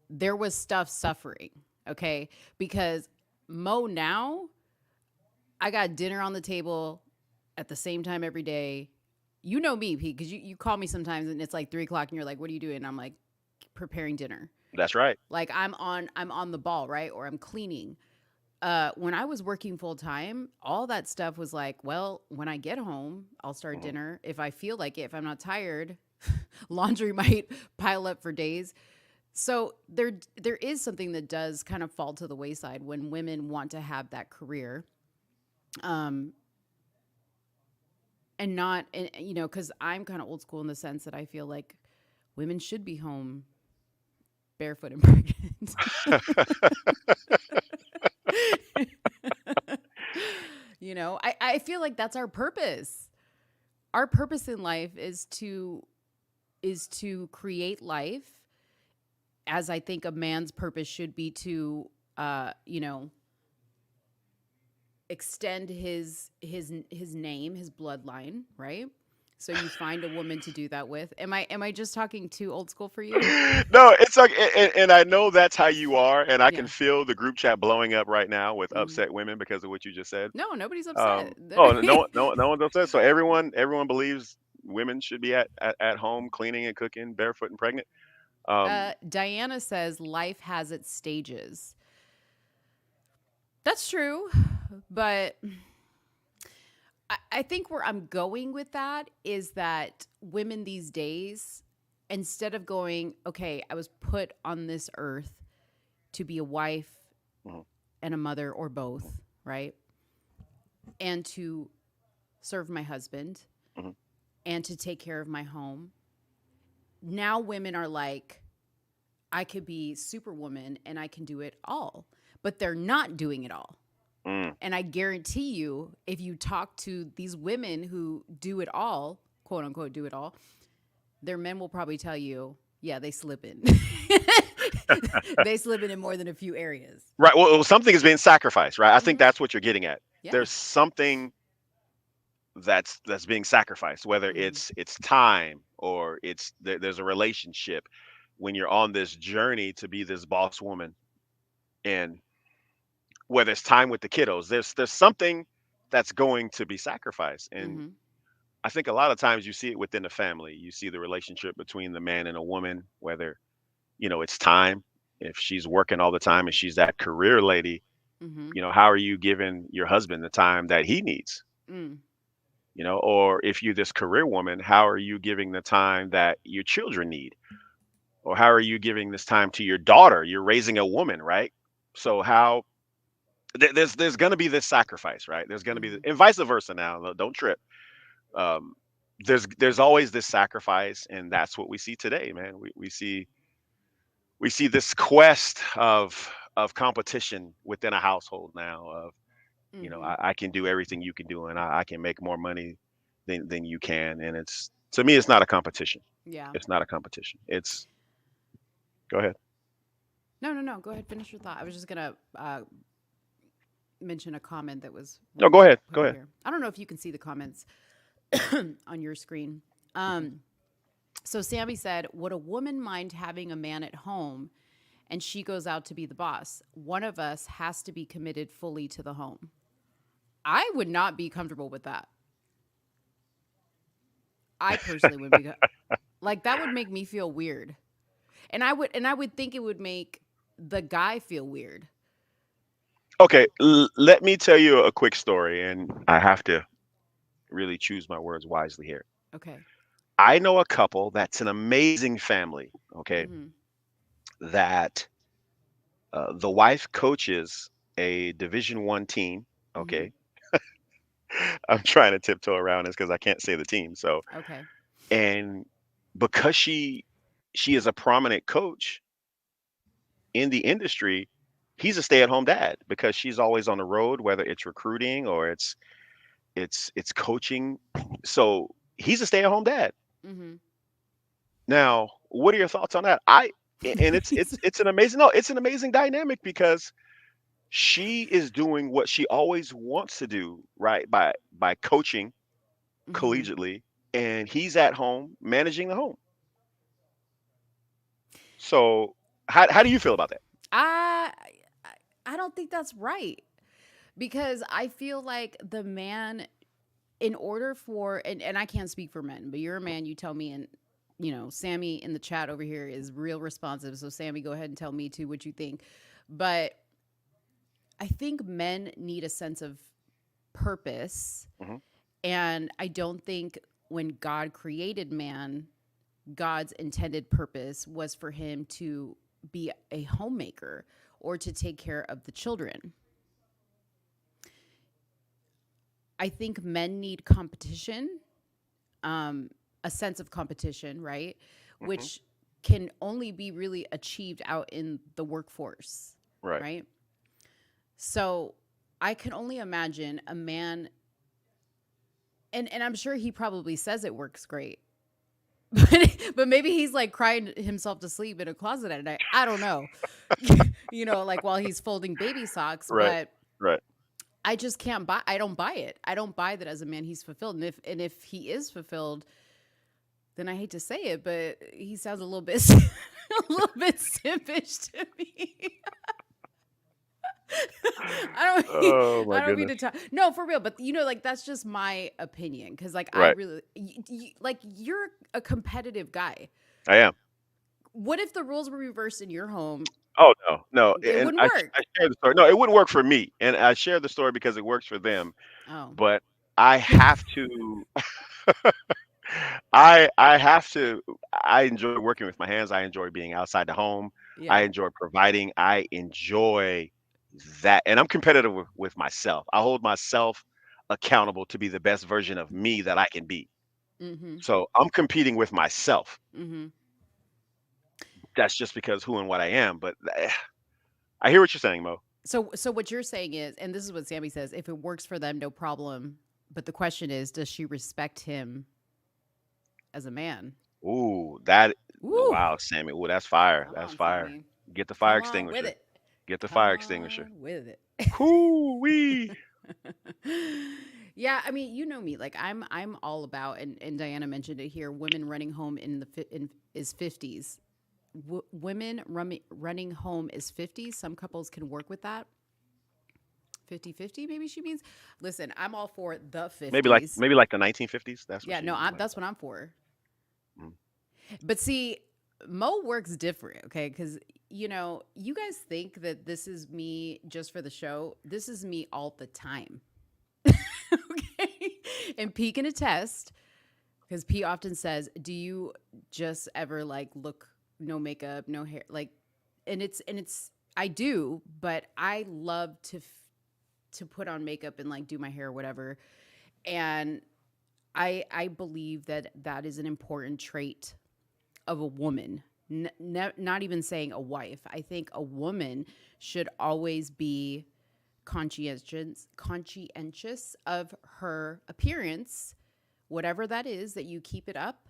there was stuff suffering, okay? Because Mo now, I got dinner on the table at the same time every day. You know me, Pete, because you call me sometimes and it's like 3 o'clock and you're like, what are you doing? And I'm like, preparing dinner. That's right. Like I'm on the ball, right? Or I'm cleaning. When I was working full time, all that stuff was like, well, when I get home, I'll start Hmm. dinner. If I feel like it, if I'm not tired, laundry might pile up for days. So there is something that does kind of fall to the wayside when women want to have that career. Um, and not and because I'm kind of old school in the sense that I feel like women should be home barefoot and pregnant. I feel like that's our purpose. Our purpose in life is to create life, as I think a man's purpose should be to extend his name, his bloodline, right? So you find a woman to do that with. Am I just talking too old school for you? No, it's like, and I know that's how you are, and I can Yeah. feel the group chat blowing up right now with Hmm. upset women because of what you just said. No, nobody's upset. Oh, no one's upset. So everyone believes women should be at home cleaning and cooking, barefoot and pregnant. Um, Diana says life has its stages. That's true, but I think where I'm going with that is that women these days, instead of going, okay, I was put on this earth to be a wife mhm, and a mother or both, right? And to serve my husband mhm. and to take care of my home. Now women are like, I could be superwoman and I can do it all, but they're not doing it all. Mm. And I guarantee you, if you talk to these women who do it all, quote unquote, do it all, their men will probably tell you, yeah, they slip in. They slip in more than a few areas. Right. Well, something is being sacrificed, right? I think Hmm. that's what you're getting at. Yeah. There's something that's being sacrificed, whether Hmm. it's time or there's a relationship when you're on this journey to be this boss woman, and whether it's time with the kiddos, there's something that's going to be sacrificed. And Hmm. I think a lot of times you see it within the family. You see the relationship between the man and a woman, whether it's time. If she's working all the time and she's that career lady, Hmm. how are you giving your husband the time that he needs? Mm. Or if you're this career woman, how are you giving the time that your children need? Or how are you giving this time to your daughter? You're raising a woman, right? So how there's going to be this sacrifice, right? There's going to be, Hmm. and vice versa. Now, don't trip. Um, there's always this sacrifice, and that's what we see today, man. We see this quest of competition within a household now. Of Hmm. I can do everything you can do, and I can make more money than you can, and it's to me, it's not a competition. Yeah. It's not a competition. It's Go ahead. No, no, no. Go ahead. Finish your thought. I was just gonna mention a comment that was No, go ahead. put Go in ahead. here. I don't know if you can see the comments on your screen. Um, so Sammy said, "Would a woman mind having a man at home, and she goes out to be the boss? One of us has to be committed fully to the home." I would not be comfortable with that. I personally would be like that would make me feel weird. And I would think it would make the guy feel weird. Okay, let me tell you a quick story, and I have to really choose my words wisely here. Okay. I know a couple that's an amazing family, okay, Mhm. that the wife coaches a Division 1 team, Mhm. okay. I'm trying to tiptoe around this because I can't say the team. So, Okay. and because she is a prominent coach in the industry, he's a stay-at-home dad because she's always on the road, whether it's recruiting or it's coaching. So he's a stay-at-home dad. Mhm. Now, what are your thoughts on that? And it's an amazing, no, it's an amazing dynamic because she is doing what she always wants to do, right? By coaching Mhm. collegiately, and he's at home managing the home. So how do you feel about that? I I I don't think that's right because I feel like the man, in order for, and I can't speak for men, but you're a man, you tell me. And Sammy in the chat over here is real responsive, so Sammy, go ahead and tell me too what you think. But I think men need a sense of purpose, Hmm. and I don't think when God created man, God's intended purpose was for him to be a homemaker or to take care of the children. I think men need competition, um, a sense of competition, right? Hmm. Which can only be really achieved out in the workforce, Right. right? So I can only imagine a man, and I'm sure he probably says it works great, but maybe he's like crying himself to sleep in a closet at night. I don't know, like while he's folding baby socks. Right. But Right. I just can't buy. I don't buy it. I don't buy that as a man he's fulfilled. And if he is fulfilled, then I hate to say it, but he sounds a little bit a little bit simpish to me. I don't Oh my I don't mean goodness. to talk. No, for real, but like that's just my opinion cuz like I Right. really like you're a competitive guy. I am. What if the rules were reversed in your home? Oh no, no, It and wouldn't work. I share the story. No, it wouldn't work for me, and I share the story because it works for them. Oh. But I have to. I have to. I enjoy working with my hands. I enjoy being outside the home. I Yeah. enjoy providing. I enjoy that, and I'm competitive with myself. I hold myself accountable to be the best version of me that I can be. Mhm. So I'm competing with myself. Mhm. That's just because who and what I am. But I hear what you're saying, Mo. So what you're saying is, and this is what Sammy says, if it works for them, no problem. But the question is, does she respect him as a man? Ooh, that Woo! wow, Sammy. Ooh, that's fire. Come That's on, fire. Sammy. Get the fire Come on with extinguisher. it. Get the Come fire extinguisher. on with it. Hoo wee. Yeah, I mean, you know me. Like I'm all about, and Diana mentioned it here. Women running home in is 50s. Women running home is 50s. Some couples can work with that. 50-50 maybe she means. Listen, I'm all for the 50s. Maybe like the 1950s. That's what Yeah, she no, means. Like, that's what I'm for. mm. But see, Mo works different, okay? Because, you guys think that this is me just for the show. This is me all the time. Okay? And P can attest, because P often says, do you just ever like look no makeup, no hair? Like, and it's, I do, but I love to put on makeup and like do my hair or whatever. And I believe that that is an important trait of a woman. Not even saying a wife. I think a woman should always be conscientious of her appearance, whatever that is, that you keep it up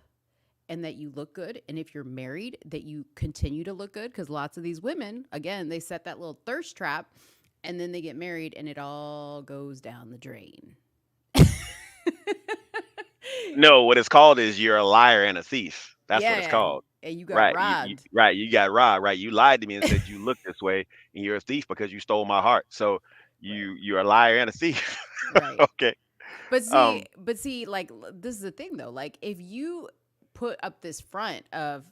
and that you look good. And if you're married, that you continue to look good, because lots of these women, again, they set that little thirst trap and then they get married and it all goes down the drain. No, what it's called is you're a liar and a thief. That's what it's Yeah, called. and you got Right. You robbed. right. You got robbed. Right. You lied to me and said you look this way, and you're a thief because you stole my heart. So you're a liar and a thief. Right. Okay. Um. But see, like this is the thing though. Like if you put up this front of,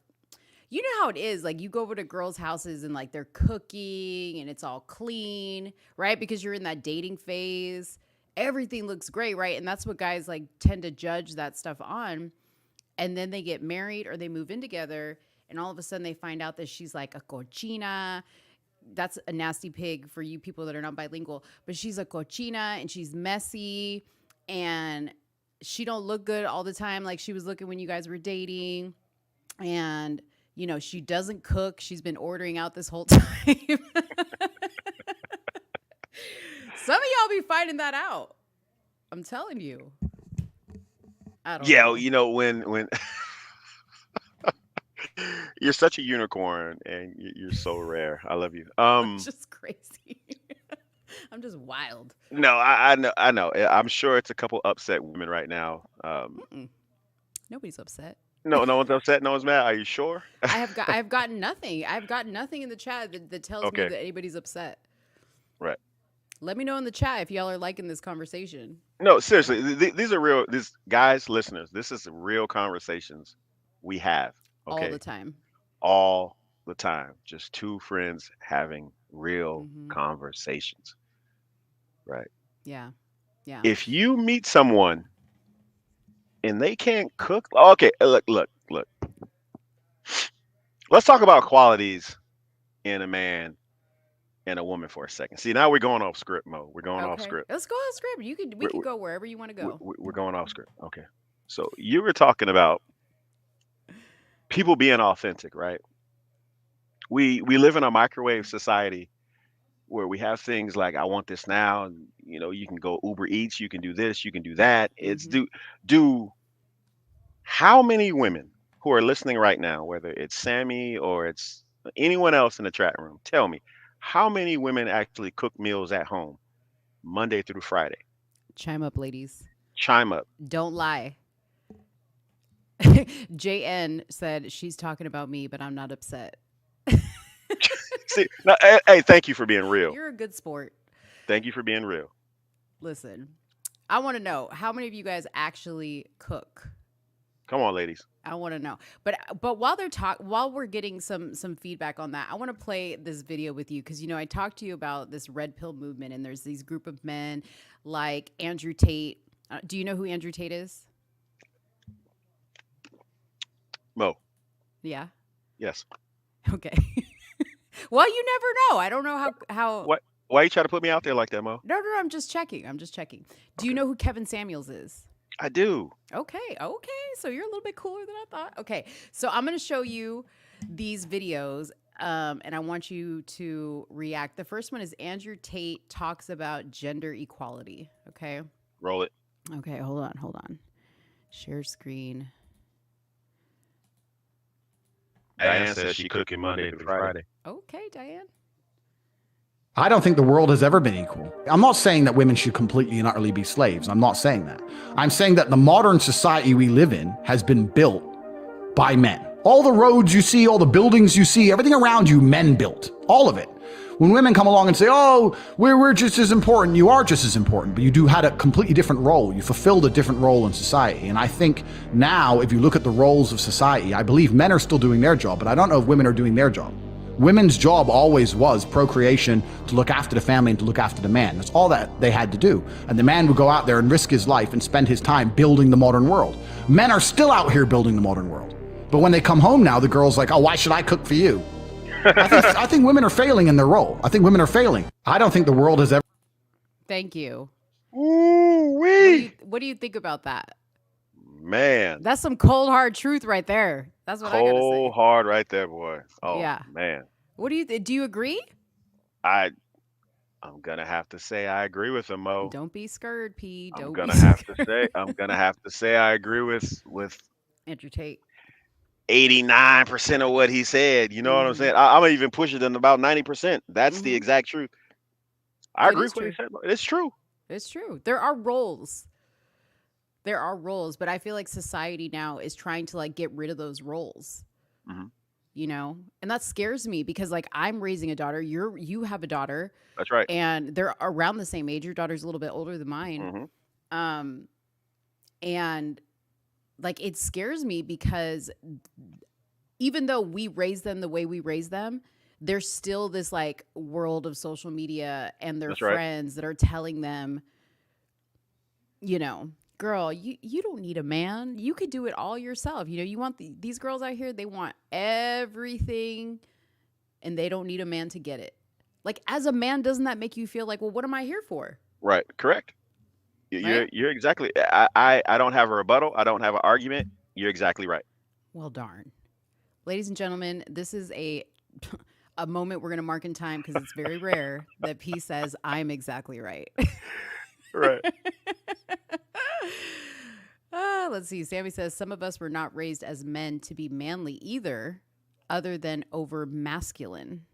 you know how it is, like you go over to girls' houses and like they're cooking and it's all clean, right? Because you're in that dating phase. Everything looks great, right? And that's what guys like tend to judge that stuff on. And then they get married or they move in together and all of a sudden they find out that she's like a cochina. That's a nasty pig for you people that are not bilingual, but she's a cochina and she's messy and she don't look good all the time like she was looking when you guys were dating. And she doesn't cook. She's been ordering out this whole time. Some of y'all be finding that out. I'm telling you. I don't Yeah. know. When you're such a unicorn and you're so rare. I love you. I'm just crazy. I'm just wild. No, I know. I know. I'm sure it's a couple upset women right now. Mm-mm. Nobody's upset. No, no one's upset. No one's mad. Are you sure? I've gotten nothing. I've gotten nothing in the chat that tells me Okay. that anybody's upset. Right. Let me know in the chat if y'all are liking this conversation No, seriously, these are real. These guys, listeners, this is real conversations we have. all the Okay, time. all the time, just two friends having real Hmm. conversations. Right. Yeah. Yeah. If you meet someone and they can't cook, okay, look. Let's talk about qualities in a man and a woman for a second. See, now we're going off script mode. We're going off Okay. script. Let's go on script. We We're, can go wherever you want to go. we're going off script. Okay. So you were talking about people being authentic, right? We live in a microwave society where we have things like I want this now, and you can go Uber Eats, you can do this, you can do that. It's Mhm. do how many women who are listening right now, whether it's Sammy or it's anyone else in the chat room, tell me how many women actually cook meals at home Monday through Friday? Chime up, ladies. Chime up. Don't lie. JN said she's talking about me, but I'm not upset. See, now, hey, thank you for being real. You're a good sport. Thank you for being real. Listen, I want to know how many of you guys actually cook. Come on, ladies. I want to know. But while we're getting some feedback on that, I want to play this video with you because I talked to you about this red pill movement, and there's these group of men like Andrew Tate. Do you know who Andrew Tate is? Mo, Yeah. yes. Okay. Well, you never know. I don't know how. What? Why you try to put me out there like that, Mo? No. I'm just checking. Do you Okay. know who Kevin Samuels is? I do. Okay. So you're a little bit cooler than I thought. Okay. So I'm going to show you these videos, and I want you to react. The first one is Andrew Tate talks about gender equality. Okay. Roll it. Okay. Hold on. Share screen. Diane says she cooking Monday through Friday. Okay, Diane. I don't think the world has ever been equal. I'm not saying that women should completely and utterly be slaves. I'm not saying that. I'm saying that the modern society we live in has been built by men. All the roads you see, all the buildings you see, everything around you, men built. All of it. When women come along and say, oh, we're just as important, you are just as important, but you had a completely different role. You fulfilled a different role in society. And I think now, if you look at the roles of society, I believe men are still doing their job, but I don't know if women are doing their job. Women's job always was procreation, to look after the family and to look after the man. That's all that they had to do. And the man would go out there and risk his life and spend his time building the modern world. Men are still out here building the modern world. But when they come home now, the girl's like, oh, why should I cook for you? I think women are failing in their role. I think women are failing. I don't think the world has ever. Thank you. Ooh wee. What do you think about that? Man. That's some cold hard truth right there. That's what I gotta say. Cold hard right there, boy. Oh Yeah. man. What do you agree? I'm gonna have to say I agree with him, Mo. Don't be scared, P. I'm Don't gonna be have scared. to say I agree with Andrew Tate. 89% of what he said. You know what I'm Mhm. saying? I'm gonna even push it in about 90%. That's the Mhm. exact truth. I It agree is with what he true. said. Mo. It's true. It's true. There are roles. But I feel like society now is trying to like get rid of those roles. Mhm. And that scares me because like I'm raising a daughter. You have a daughter, That's right. and they're around the same age. Your daughter's a little bit older than mine. Mhm. Um, and like it scares me because even though we raise them the way we raise them, there's still this like world of social media and their That's right. friends that are telling them, girl, you don't need a man. You could do it all yourself. You want these girls out here, they want everything and they don't need a man to get it. Like as a man, doesn't that make you feel like, well, what am I here for? Right. Correct. Right? You're exactly. I don't have a rebuttal. I don't have an argument. You're exactly right. Well, darn. Ladies and gentlemen, this is a moment we're going to mark in time because it's very rare that P says I'm exactly right. Right. Let's see. Sammy says some of us were not raised as men to be manly either, other than over masculine.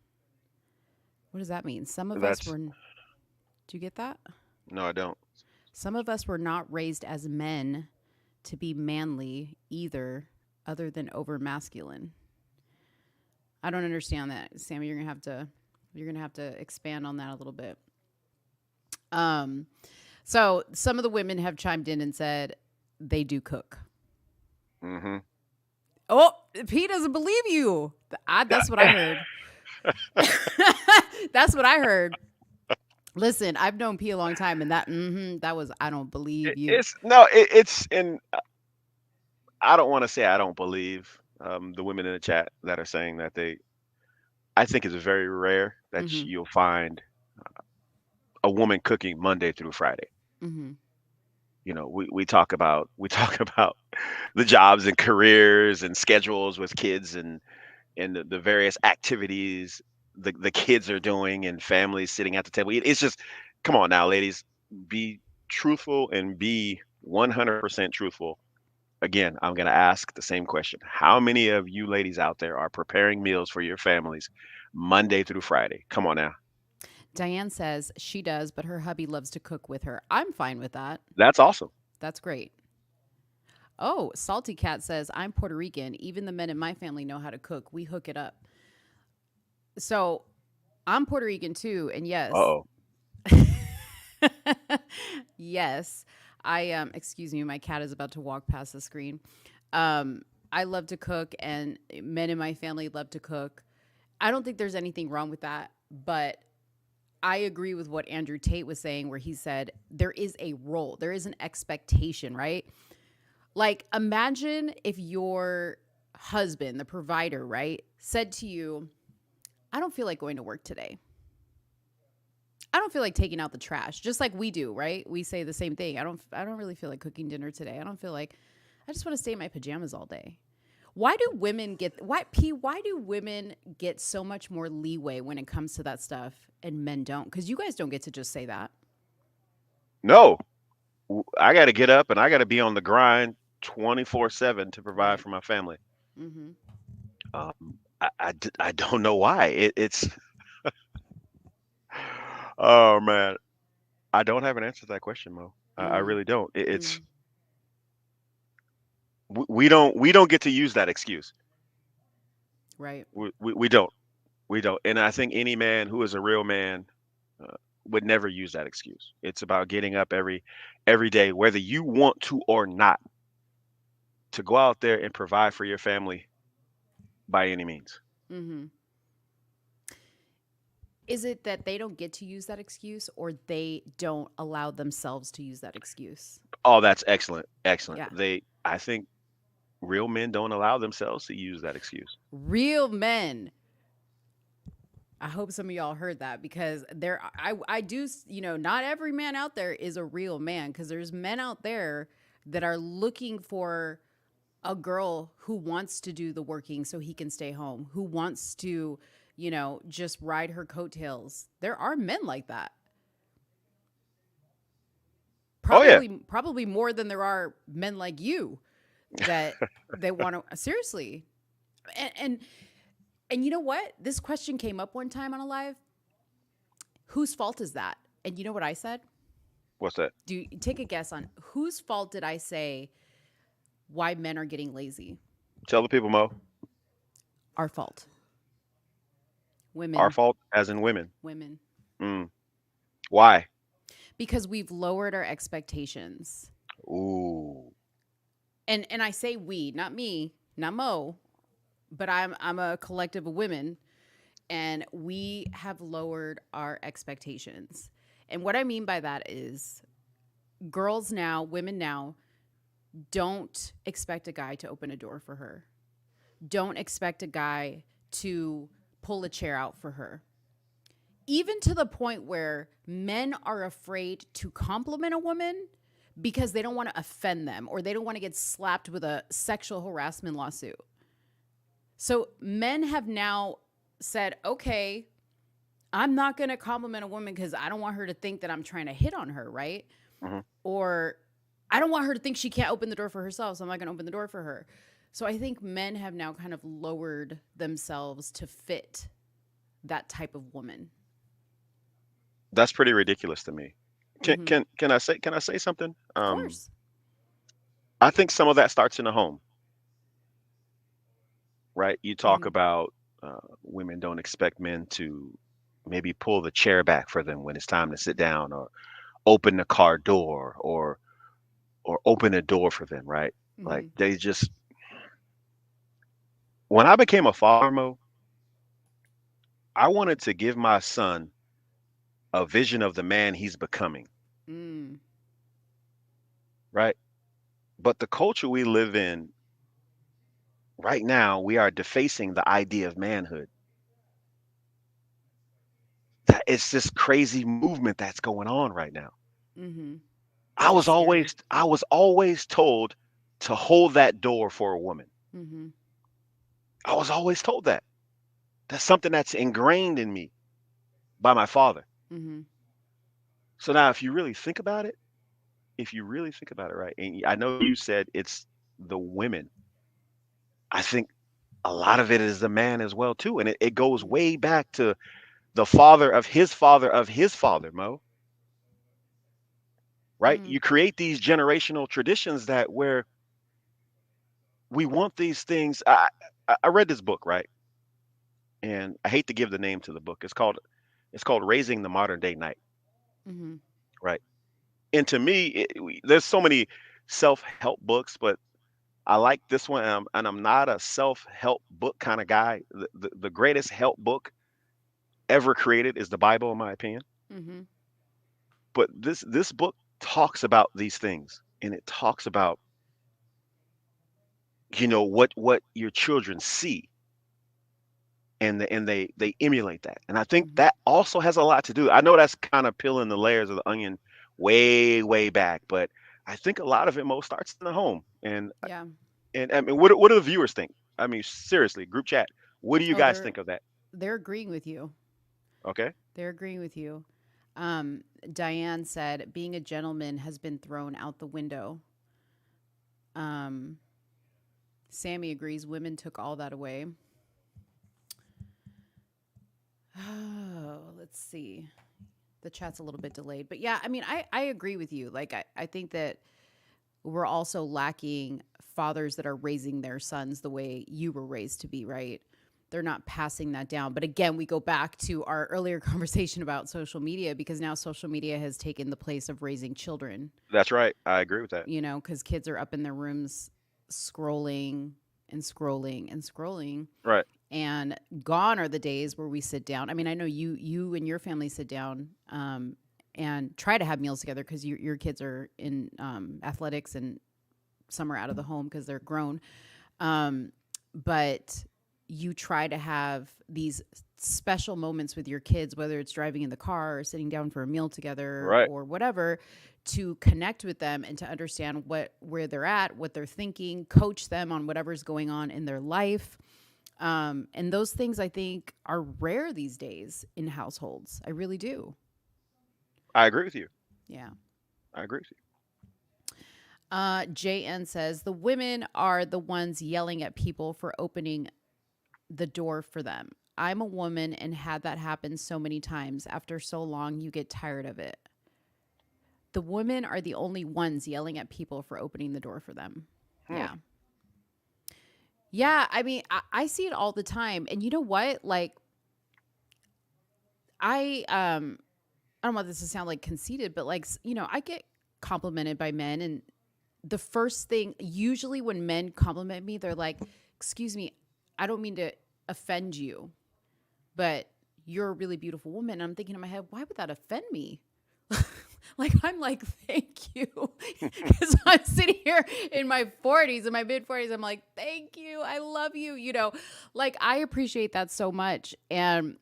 What does that mean? Some of us were. Do you get that? No, I don't. Some of us were not raised as men to be manly either, other than over masculine. I don't understand that, Sammy. You're gonna have to expand on that a little bit. So some of the women have chimed in and said they do cook. Mm-hmm. Oh, P doesn't believe you. That's what I heard. That's what I heard. Listen, I've known P a long time, and that was I don't believe you. It's and I don't want to say I don't believe the women in the chat that are saying that I think it's very rare that Mhm. you'll find a woman cooking Monday through Friday. Mm-hmm. we talk about about the jobs and careers and schedules with kids and the various activities the kids are doing and families sitting at the table. It's just, come on now, ladies, be truthful and be 100% truthful. Again, I'm going to ask the same question. How many of you ladies out there are preparing meals for your families Monday through Friday? Come on now. Diane says she does, but her hubby loves to cook with her. I'm fine with that. That's awesome. That's great. Oh, Salty Cat says, I'm Puerto Rican. Even the men in my family know how to cook. We hook it up. So I'm Puerto Rican too. And yes, Uh-oh. yes, excuse me, my cat is about to walk past the screen. I love to cook, and men in my family love to cook. I don't think there's anything wrong with that, but I agree with what Andrew Tate was saying, where he said there is a role, there is an expectation, right? Like, imagine if your husband, the provider, right, said to you, I don't feel like going to work today. I don't feel like taking out the trash, just like we do, right? We say the same thing. I don't really feel like cooking dinner today. I don't feel like, I just want to stay in my pajamas all day. Why do women get so much more leeway when it comes to that stuff and men don't? Because you guys don't get to just say that. No, I got to get up and I got to be on the grind 24/7 to provide Right. for my family. Mm-hmm. I don't know why. It's, oh man, I don't have an answer to that question, Mo. I Mm. really don't. It's, Mm. we don't get to use that excuse. Right. We don't. We don't. And I think any man who is a real man uh, would never use that excuse. It's about getting up every day, whether you want to or not, to go out there and provide for your family by any means. Mm-hmm. Is it that they don't get to use that excuse, or they don't allow themselves to use that excuse? Oh, that's excellent. Excellent. Yeah. I think real men don't allow themselves to use that excuse. Real men. I hope some of y'all heard that, because I do, not every man out there is a real man, because there's men out there that are looking for a girl who wants to do the working so he can stay home, who wants to, just ride her coattails. There are men like that. Oh yeah. Probably more than there are men like you that they want to, seriously. And and you know what? This question came up one time on a live. Whose fault is that? And you know what I said? What's that? Do you take a guess on whose fault did I say why men are getting lazy? Tell the people, Mo. Our fault. Women. Our fault, as in women. Women. Mm. Why? Because we've lowered our expectations. Ooh. And I say we, not me, not Mo, but I'm a collective of women, and we have lowered our expectations. And what I mean by that is girls now, women now, don't expect a guy to open a door for her. Don't expect a guy to pull a chair out for her. Even to the point where men are afraid to compliment a woman because they don't want to offend them, or they don't want to get slapped with a sexual harassment lawsuit. So men have now said, okay, I'm not going to compliment a woman because I don't want her to think that I'm trying to hit on her, right? Mm-hmm. Or I don't want her to think she can't open the door for herself, so I'm not going to open the door for her. So I think men have now kind of lowered themselves to fit that type of woman. That's pretty ridiculous to me. Can Mhm. can I say something? Of course. I think some of that starts in the home, right? You talk Mhm. about women don't expect men to maybe pull the chair back for them when it's time to sit down, or open the car door, or open a door for them, right? Like Mhm. they just, when I became a father, Mo, I wanted to give my son a vision of the man he's becoming, Mm. right? But the culture we live in right now, we are defacing the idea of manhood. It's this crazy movement that's going on right now. Mhm. That's scary. I was always told to hold that door for a woman. Mm-hmm. I was always told that. That's something that's ingrained in me by my father. Mm-hmm. So now if you really think about it, if you really think about it, right? And I know you said it's the women. I think a lot of it is the man as well too. And it goes way back to the father of his father of his father, Mo, right? Mm-hmm. You create these generational traditions that where we want these things. I read this book, right? And I hate to give the name to the book. It's called Raising the Modern Day Knight, Mm-hmm. right? And to me, there's so many self-help books, but I like this one, and I'm not a self-help book kind of guy. The greatest help book ever created is the Bible, in my opinion. Mm-hmm. But this book talks about these things, and it talks about what your children see, and they emulate that. And I think Mm-hmm. that also has a lot to do. I know that's kind of peeling the layers of the onion way back, but I think a lot of it most starts in the home. And Yeah. and I mean, what do the viewers think? I mean, seriously, group chat. What do you Oh, guys they're think of that? they're agreeing with you. Okay. They're agreeing with you. Um, Diane said being a gentleman has been thrown out the window. Um, Sammy agrees women took all that away. Oh, let's see. The chat's a little bit delayed. But yeah, I mean, I agree with you. Like, I think that we're also lacking fathers that are raising their sons the way you were raised to be, right? They're not passing that down. But again, we go back to our earlier conversation about social media because now social media has taken the place of raising children, That's right. I agree with that. because kids are up in their rooms scrolling and scrolling and scrolling. Right. And gone are the days where we sit down. I mean, I know you and your family sit down and try to have meals together because your kids are in athletics and some are out of the home because they're grown. But you try to have these special moments with your kids, whether it's driving in the car or sitting down for a meal together Right. or whatever, to connect with them and to understand where they're at, what they're thinking, coach them on whatever's going on in their life. And those things I think are rare these days in households. I really do. I agree with you. Yeah. I agree with you. JN says the women are the ones yelling at people for opening the door for them. I'm a woman and had that happen so many times. After so long, you get tired of it. The women are the only ones yelling at people for opening the door for them. Hmm. Yeah. Yeah. I mean, I see it all the time. And you know what? Like, I don't want this to sound like conceited, but like, I get complimented by men. And the first thing, usually when men compliment me, they're like, excuse me, I don't mean to offend you, but you're a really beautiful woman. And I'm thinking in my head, why would that offend me? Like, I'm like, thank you. Because I'm sitting here in my 40s, in my mid 40s. I'm like, thank you. I love you. Like, I appreciate that so much. And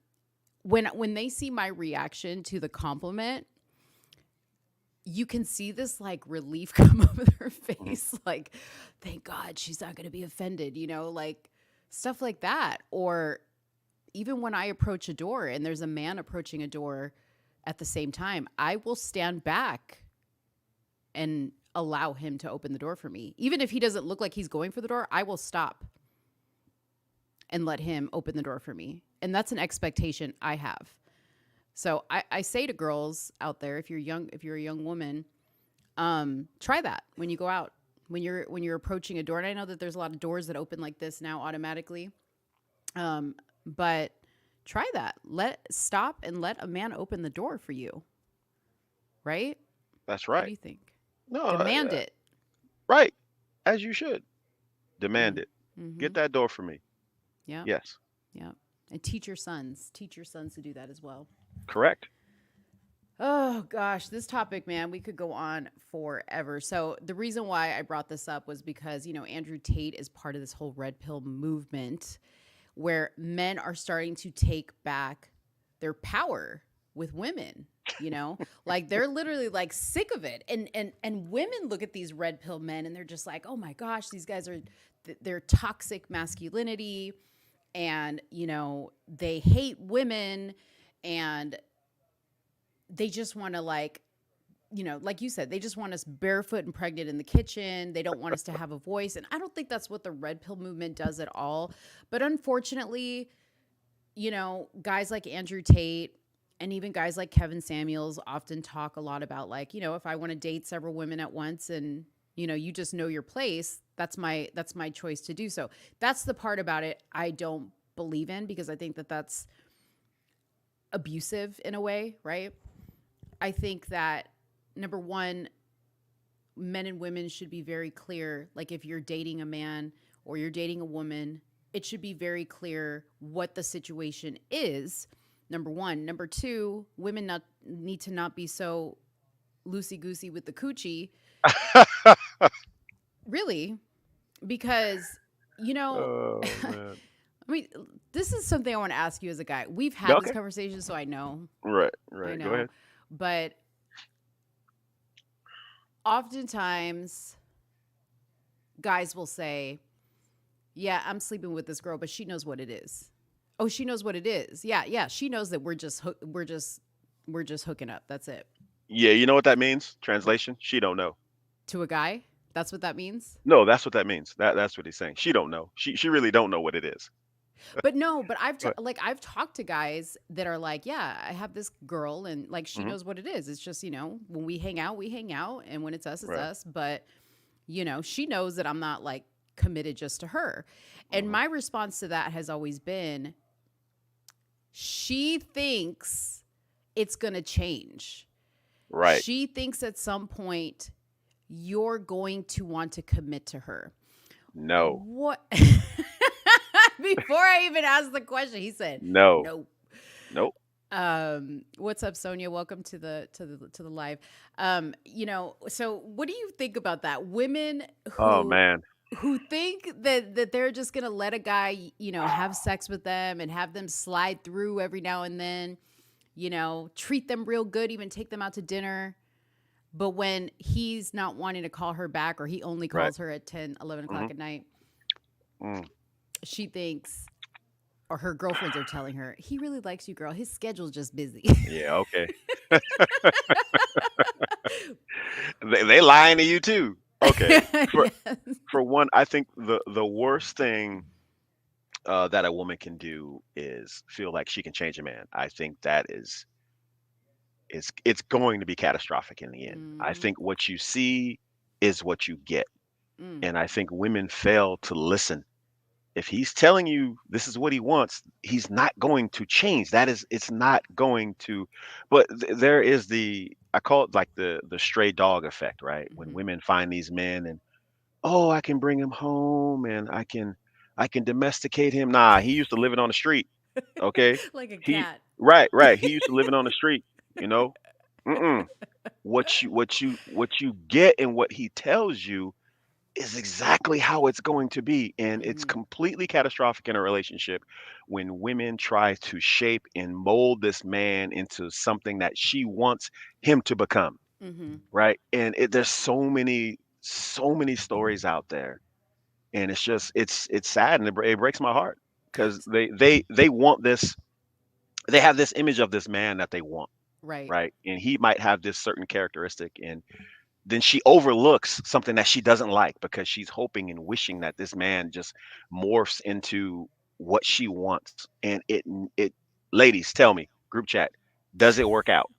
when they see my reaction to the compliment, you can see this like relief come over their face. Like, thank God she's not going to be offended, like stuff like that. Or even when I approach a door and there's a man approaching a door at the same time, I will stand back and allow him to open the door for me. Even if he doesn't look like he's going for the door, I will stop and let him open the door for me. And that's an expectation I have. So I say to girls out there, if you're a young woman, try that when you go out, when you're approaching a door. And I know that there's a lot of doors that open like this now automatically. But try that. Stop and let a man open the door for you. Right? That's What do right. you think? No, Demand it. right. As you should. Demand it. Mm-hmm. Get that door for me. Yeah. Yes. Yeah. And teach your sons to do that as well. Correct. Oh gosh, this topic, man, we could go on forever. So the reason why I brought this up was because, Andrew Tate is part of this whole red pill movement where men are starting to take back their power with women. you know? Like they're literally like sick of it. And women look at these red pill men and they're just like, "Oh my gosh, these guys are they're toxic masculinity and, you know, they hate women and they just want to like, you know, like you said, they just want us barefoot and pregnant in the kitchen. They don't want us to have a voice." And I don't think that's what the red pill movement does at all. But unfortunately, you know, guys like Andrew Tate and even guys like Kevin Samuels often talk a lot about like, you know, if I want to date several women at once and, you know, you just know your place, that's my choice to do so. That's the part about it I don't believe in, because I think that that's abusive in a way, right? I think that number one, men and women should be very clear. Like if you're dating a man or you're dating a woman, it should be very clear what the situation is. Number one. Number two, women need to not be so loosey goosey with the coochie. Really, because you know, Oh I man. mean, this is something I want to ask you as a guy. We've Yeah, had this okay. conversation, so I know, Right, I right. Go know, ahead. but oftentimes guys will say, "Yeah, I'm sleeping with this girl, but she knows what it is." Oh, she knows what it is. Yeah, yeah, she knows that we're just hooking up. That's it. Yeah, you know what that means? Translation: She don't know. To a guy, that's what that means. No, that's what that means. That's what he's saying. She don't know. She really don't know what it is. But no, but Right. I've talked to guys that are like, "Yeah, I have this girl and like she Hmm. knows what it is. It's just, you know, when we hang out, and when it's Right. us, but you know, she knows that I'm not like committed just to her." And Hmm. my response to that has always been, she thinks it's going to change. Right. She thinks at some point you're going to want to commit to her. No. What? Before I even asked the question, he said, No. "No." Nope. What's up, Sonia? Welcome to the live. You know, so what do you think about that? Women Oh who man. think that they're just gonna let a guy, you know, have sex with them and have them slide through every now and then, you know, treat them real good, even take them out to dinner. But when he's not wanting to call her back, or he only Right. calls her at 10, 11 Hmm. o'clock at night, Mm. she thinks, or her girlfriends are telling her, he really likes you, girl. His schedule's just busy. Yeah. Okay. They lying to you too. Okay. For Yes. for one, I think the worst thing that a woman can do is feel like she can change a man. I think that is it's going to be catastrophic in the end. I Hmm. think what you see is what you get, Mm, and I think women fail to listen. If he's telling you this is what he wants, he's not going to change. That is, it's not going to. But there is the, I call it like the stray dog effect, right? When mhm. women find these men and, oh, I can bring him home and I can domesticate him. Nah, he used to living on the street. Okay, Like a he cat. right, right. He used to living on the street. You know, mm-mm. What you get and what he tells you is exactly how it's going to be. And it's Hmm. completely catastrophic in a relationship when women try to shape and mold this man into something that she wants him to become. Hmm. Right. And there's so many stories out there. And it's just, it's sad and it breaks my heart because they want this, they have this image of this man that they want. Right. Right. And he might have this certain characteristic. And then she overlooks something that she doesn't like because she's hoping and wishing that this man just morphs into what she wants. And it ladies, tell me, group chat, does it work out?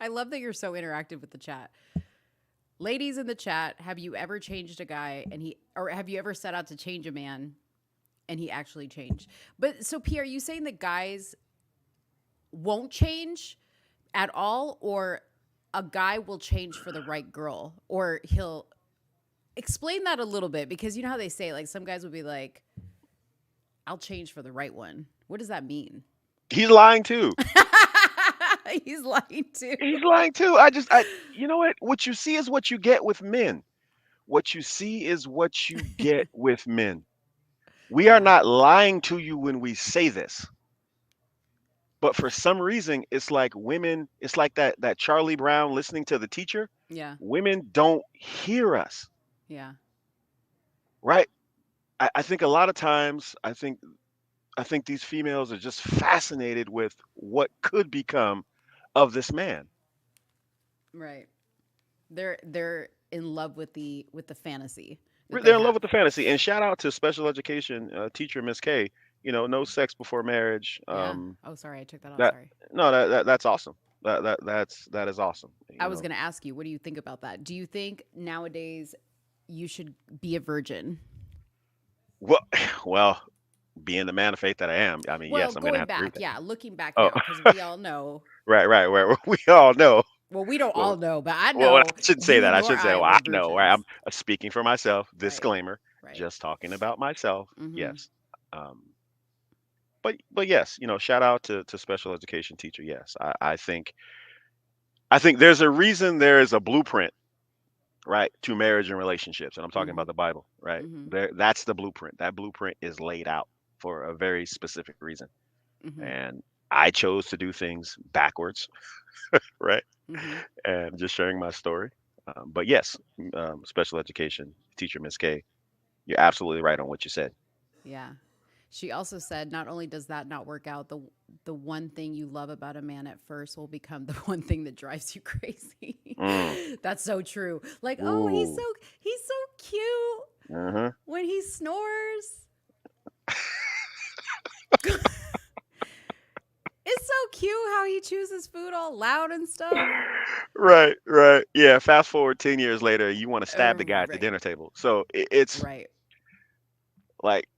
I love that you're so interactive with the chat. Ladies in the chat, have you ever changed a guy or have you ever set out to change a man and he actually changed? But so, Pierre, are you saying that guys won't change at all, or a guy will change for the right girl, or he'll explain that a little bit? Because you know how they say, like, some guys would be like, "I'll change for the right one." What does that mean? He's lying too. He's lying too. He's lying too. I you know what? What you see is what you get with men. What you see is what you get with men. We are Yeah. not lying to you when we say this. But for some reason, it's like women, it's like that Charlie Brown listening to the teacher. Yeah. Women don't hear us, Yeah. right? I think a lot of times, I think these females are just fascinated with what could become of this man. Right. They're in love with the fantasy that they They're in love have. with the fantasy. And shout out to special education teacher Miss K. No sex before marriage. Yeah. Oh, sorry, I took that off. That Sorry. no, that's awesome. That is awesome. I was going to ask you, what do you think about that? Do you think nowadays you should be a virgin? Well, well, being the man of faith that I am, I mean, Well, yes, I'm gonna going have to agree with back, that. yeah, looking back Oh, now, because we all know. right. We all know. Well, we don't Well, all know, but I well, I know shouldn't say you that. I nor should say, I well, I were know. Right? I'm virgins. speaking for myself. Right. Disclaimer. Right. Just talking about myself. Mm-hmm. Yes. Um, but yes, shout out to special education teacher. Yes, I think there's a reason there is a blueprint, right, to marriage and relationships, and I'm talking Mm-hmm. about the Bible, right? Mm-hmm. That's the blueprint. That blueprint is laid out for a very specific reason, Mm-hmm. and I chose to do things backwards, right? Mm-hmm. And just sharing my story. But yes, special education teacher Miss K, you're absolutely right on what you said. Yeah. She also said, not only does that not work out, the one thing you love about a man at first will become the one thing that drives you crazy. Mm. That's so true. Like, oh, Ooh. he's so cute Uh-huh. when he snores. It's so cute how he chooses food all loud and stuff. Right. Yeah. Fast forward 10 years later, you want to stab the guy at the Right. dinner table. So it's Right. like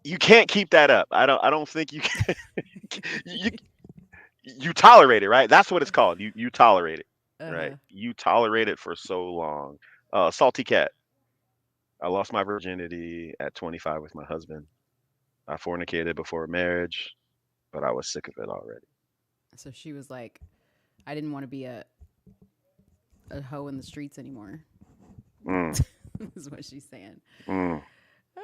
you can't keep that up. I don't think you can. you you tolerate it, right? That's what it's called. You tolerate it, right? Uh-huh. You tolerate it for so long. Salty cat. I lost my virginity at 25 with my husband. I fornicated before marriage, but I was sick of it already. So she was like, I didn't want to be a hoe in the streets anymore. Mm, Is what she's saying. mm. Ah.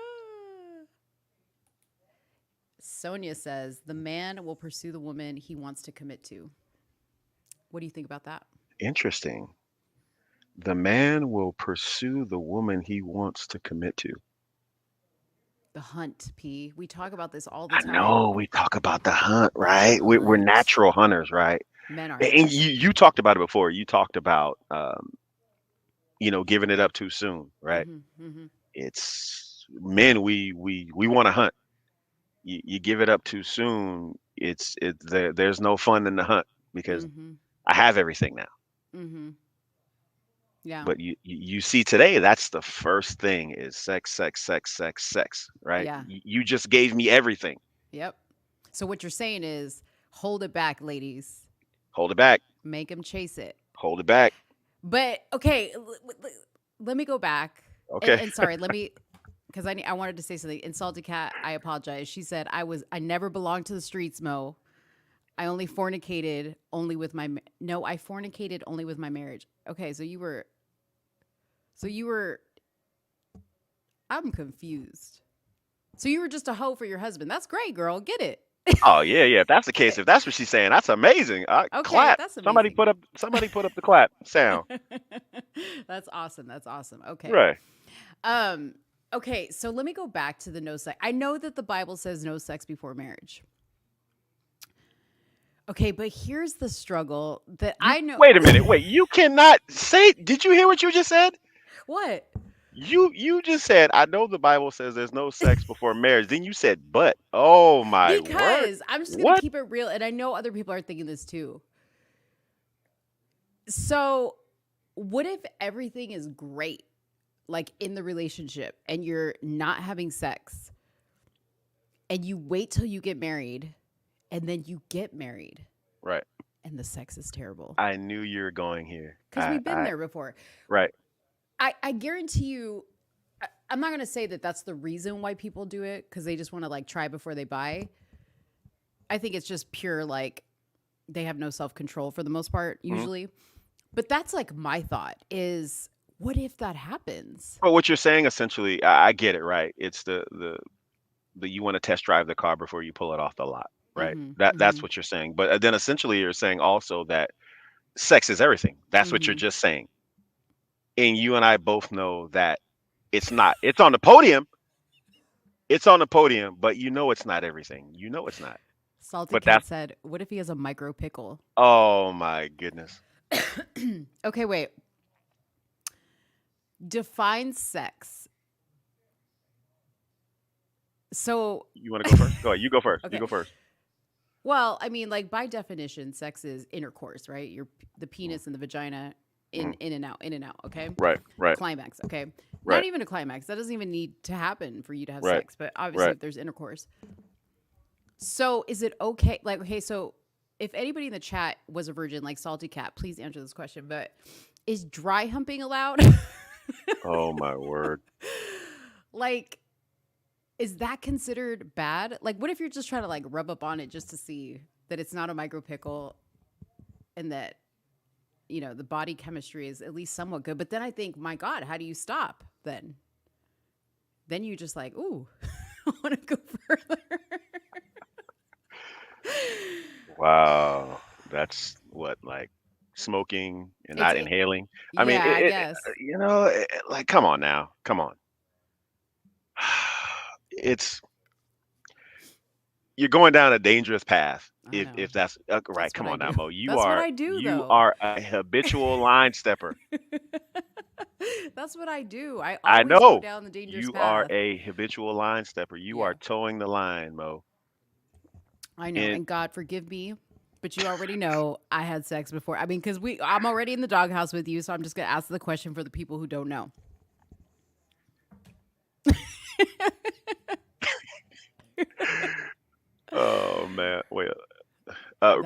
Sonia says the man will pursue the woman he wants to commit to. What do you think about that? Interesting. The man will pursue the woman he wants to commit to. The hunt, P. We talk about this all the I time. know we talk about the hunt, right? The We're hunt. natural hunters, right? Men are And hunters. you talked about it before. You talked about giving it up too soon, right? Mm-hmm, mm-hmm, It's men. We want to hunt. You give it up too soon. There's no fun in the hunt because mm-hmm, I have everything now. mm-hmm. Yeah, But you see today, that's the first thing is sex, right? yeah, You just gave me everything. yep. So what you're saying is hold it back, ladies. Hold it back. Make him chase it. Hold it back. But okay, let me go back. Okay. And sorry, let me because I wanted to say something. Insulted cat, I apologize. She said I never belonged to the streets, Mo. I only fornicated only with my no, I fornicated only with my marriage. Okay, so you were I'm confused. So you were just a hoe for your husband. That's great, girl. Get it. Oh yeah. If that's the Get case, it. if that's what she's saying, that's amazing. Okay, Clap. that's Somebody amazing. put up the clap sound. That's awesome. That's awesome. Okay. Right. Okay, so let me go back to the no sex. I know that the Bible says no sex before marriage. Okay, but here's the struggle that I know. Wait a minute. Wait. You cannot say. Did you hear what you just said? What? You just said. I know the Bible says there's no sex before marriage. Then you said, but. Oh my word. Because I'm just going to What? keep it real. And I know other people are thinking this too. So, what if everything is great, like in the relationship, and you're not having sex, and you wait till you get married, and then you get married, Right. and the sex is terrible? I knew you were going here. Because we've been there before. Right. I guarantee you, I'm not going to say that that's the reason why people do it, because they just want to like try before they buy. I think it's just pure like they have no self-control for the most part, usually. But that's like my thought is, what if that happens? But what you're saying essentially, I get it, right? It's the you want to test drive the car before you pull it off the lot. right? Mhm. That's Mhm. what you're saying. But then essentially you're saying also that sex is everything. That's what you're Mhm. just saying. And you and I both know that it's not. It's on the podium. It's on the podium, but you know it's not everything. You know it's not. Salty But Cat that's said, "What if he has a micro pickle?" oh my goodness. Okay, wait. Define sex. So, You want to go first? Go ahead. You go first. You okay. go first. Well, I mean, like by definition, sex is intercourse, right? The Mm, penis and the vagina mm. in and out, in and out. Okay, Right, right, climax. Okay, not right, even a climax. That doesn't even need to happen for you to have right, sex. But obviously, right. if there's intercourse, so is it okay? Like, okay, so if anybody in the chat was a virgin, like Salty Cat, please answer this question. But is dry humping allowed? Oh my word. Like, is that considered bad? Like, what if you're just trying to like rub up on it just to see that it's not a micro pickle and that the body chemistry is at least somewhat good. But then I think, my God, how do you stop then? Then you just like, ooh, I want to go further. Wow. That's what like smoking and It's not a, inhaling. I mean, yeah, I guess. like come on now. Come on. It's you're going down a dangerous path I if know. that's right. That's Come what I on now, do. Mo. You That's what are I do, you though. are a habitual line stepper. That's what I do. I I always go know. down the dangerous You are path. a habitual line stepper. You Yeah, are towing the line, Mo. I know. And And God forgive me. But you already know I had sex before. I mean, because I'm already in the doghouse with you, so I'm just gonna ask the question for the people who don't know. oh man, wait.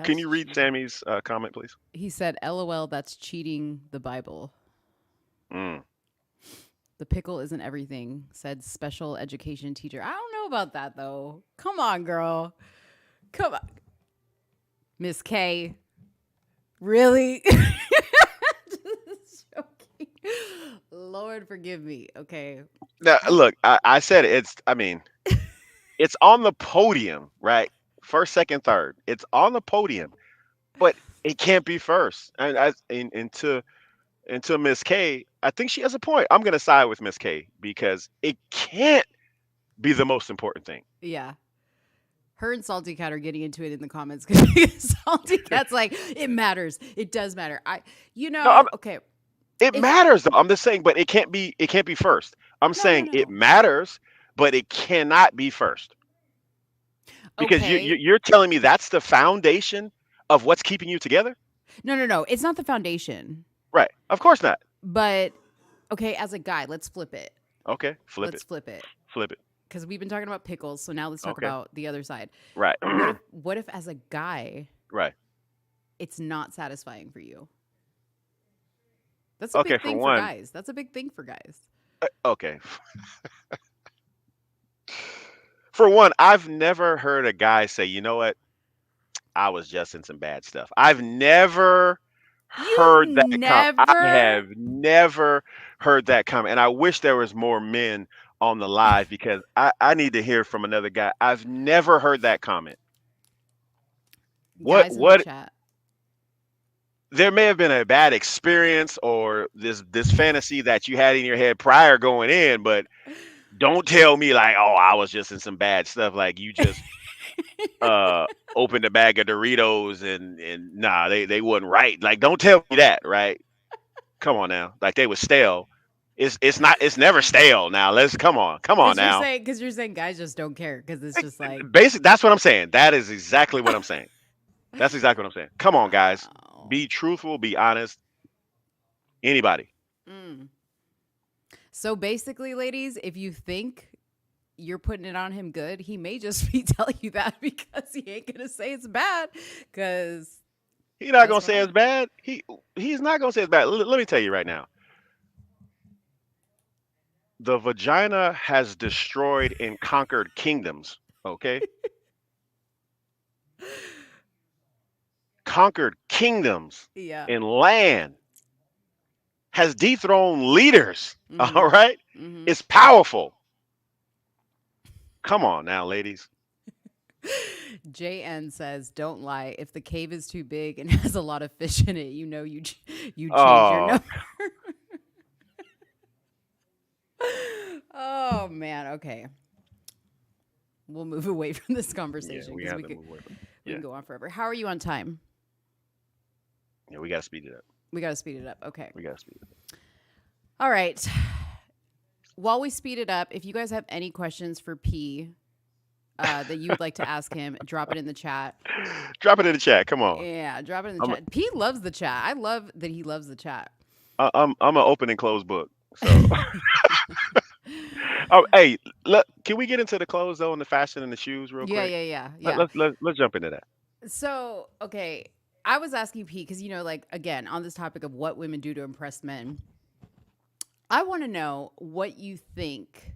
Can That's you read cheating. Sammy's comment, please? He said, "LOL, that's cheating the Bible. Mm. The pickle isn't everything," said special education teacher. I don't know about that though. Come on, girl. Come on. Miss K. Really? Just joking. Lord forgive me. Okay. Now, I look, I said it, it's. I mean, it's on the podium, right? First, second, third. It's on the podium, but it can't be first. And to Miss K, I think she has a point. I'm gonna side with Miss K because it can't be the most important thing. yeah. Her and Salty Cat are getting into it in the comments because Salty Cat's like, it matters. It does matter. No, Okay. it If matters though. I'm just saying, but it can't be. It can't be first. I'm no, no, saying it no. matters, but it cannot be first because Okay. you're telling me that's the foundation of what's keeping you together. No, no, no. It's not the foundation. Right. Of course not. But okay, as a guy, let's flip it. Okay. Flip it. Let's flip it. Flip it. Because we've been talking about pickles, so now let's talk Okay. about the other side. Right. What if as a guy right. it's not satisfying for you? That's a Okay. big For thing for one. guys. That's a big thing for guys. Okay. For one, I've never heard a guy say, you know what? I was just in some bad stuff. I've never You've heard that I never have never heard that comment. And I wish there was more men on the live because I need to hear from another guy. I've never heard that comment. What guys in the what chat. there may have been a bad experience or this fantasy that you had in your head prior going in, but don't tell me like, oh, I was just in some bad stuff. Like you just uh opened a bag of Doritos and nah, they wasn't right. Like don't tell me that, right? Come on now. Like they were stale. It's never stale now. Let's come on now. Because you're saying guys just don't care because it's just like, Basic that's what I'm saying. That is exactly what I'm saying. That's exactly what I'm saying. Come on, guys. wow. Be truthful, be honest. Anybody. Mm. So basically, ladies, if you think you're putting it on him good, he may just be telling you that because he ain't gonna say it's bad. Because He's not that's gonna what say I it's bad. He's not gonna say it's bad. Let me tell you right now. The vagina has destroyed and conquered kingdoms. Okay, conquered kingdoms yeah. and land. Has dethroned leaders. Mm-hmm. All right, Mm-hmm. it's powerful. Come on now, ladies. JN says, "Don't lie. If the cave is too big and has a lot of fish in it, you change your Oh, number." Oh man. Okay, we'll move away from this yeah, conversation we because have to move away from. we Yeah, can go on forever. How are you on time? yeah, we gotta speed it up. We got to speed it up. Okay. We gotta speed it up. All right. While we speed it up, if you guys have any questions for P that you would like to ask him, drop it in the chat. Drop it in the chat. Come on. Yeah, drop it in the I'm a, chat. P loves the chat. I love that he loves the chat. I'm an open and closed book. So, oh, hey, look, can we get into the clothes though, and the fashion and the shoes real Yeah, quick? yeah, yeah, Let, yeah. let's jump into that. So, okay, I was asking P because, like, again, on this topic of what women do to impress men, I want to know what you think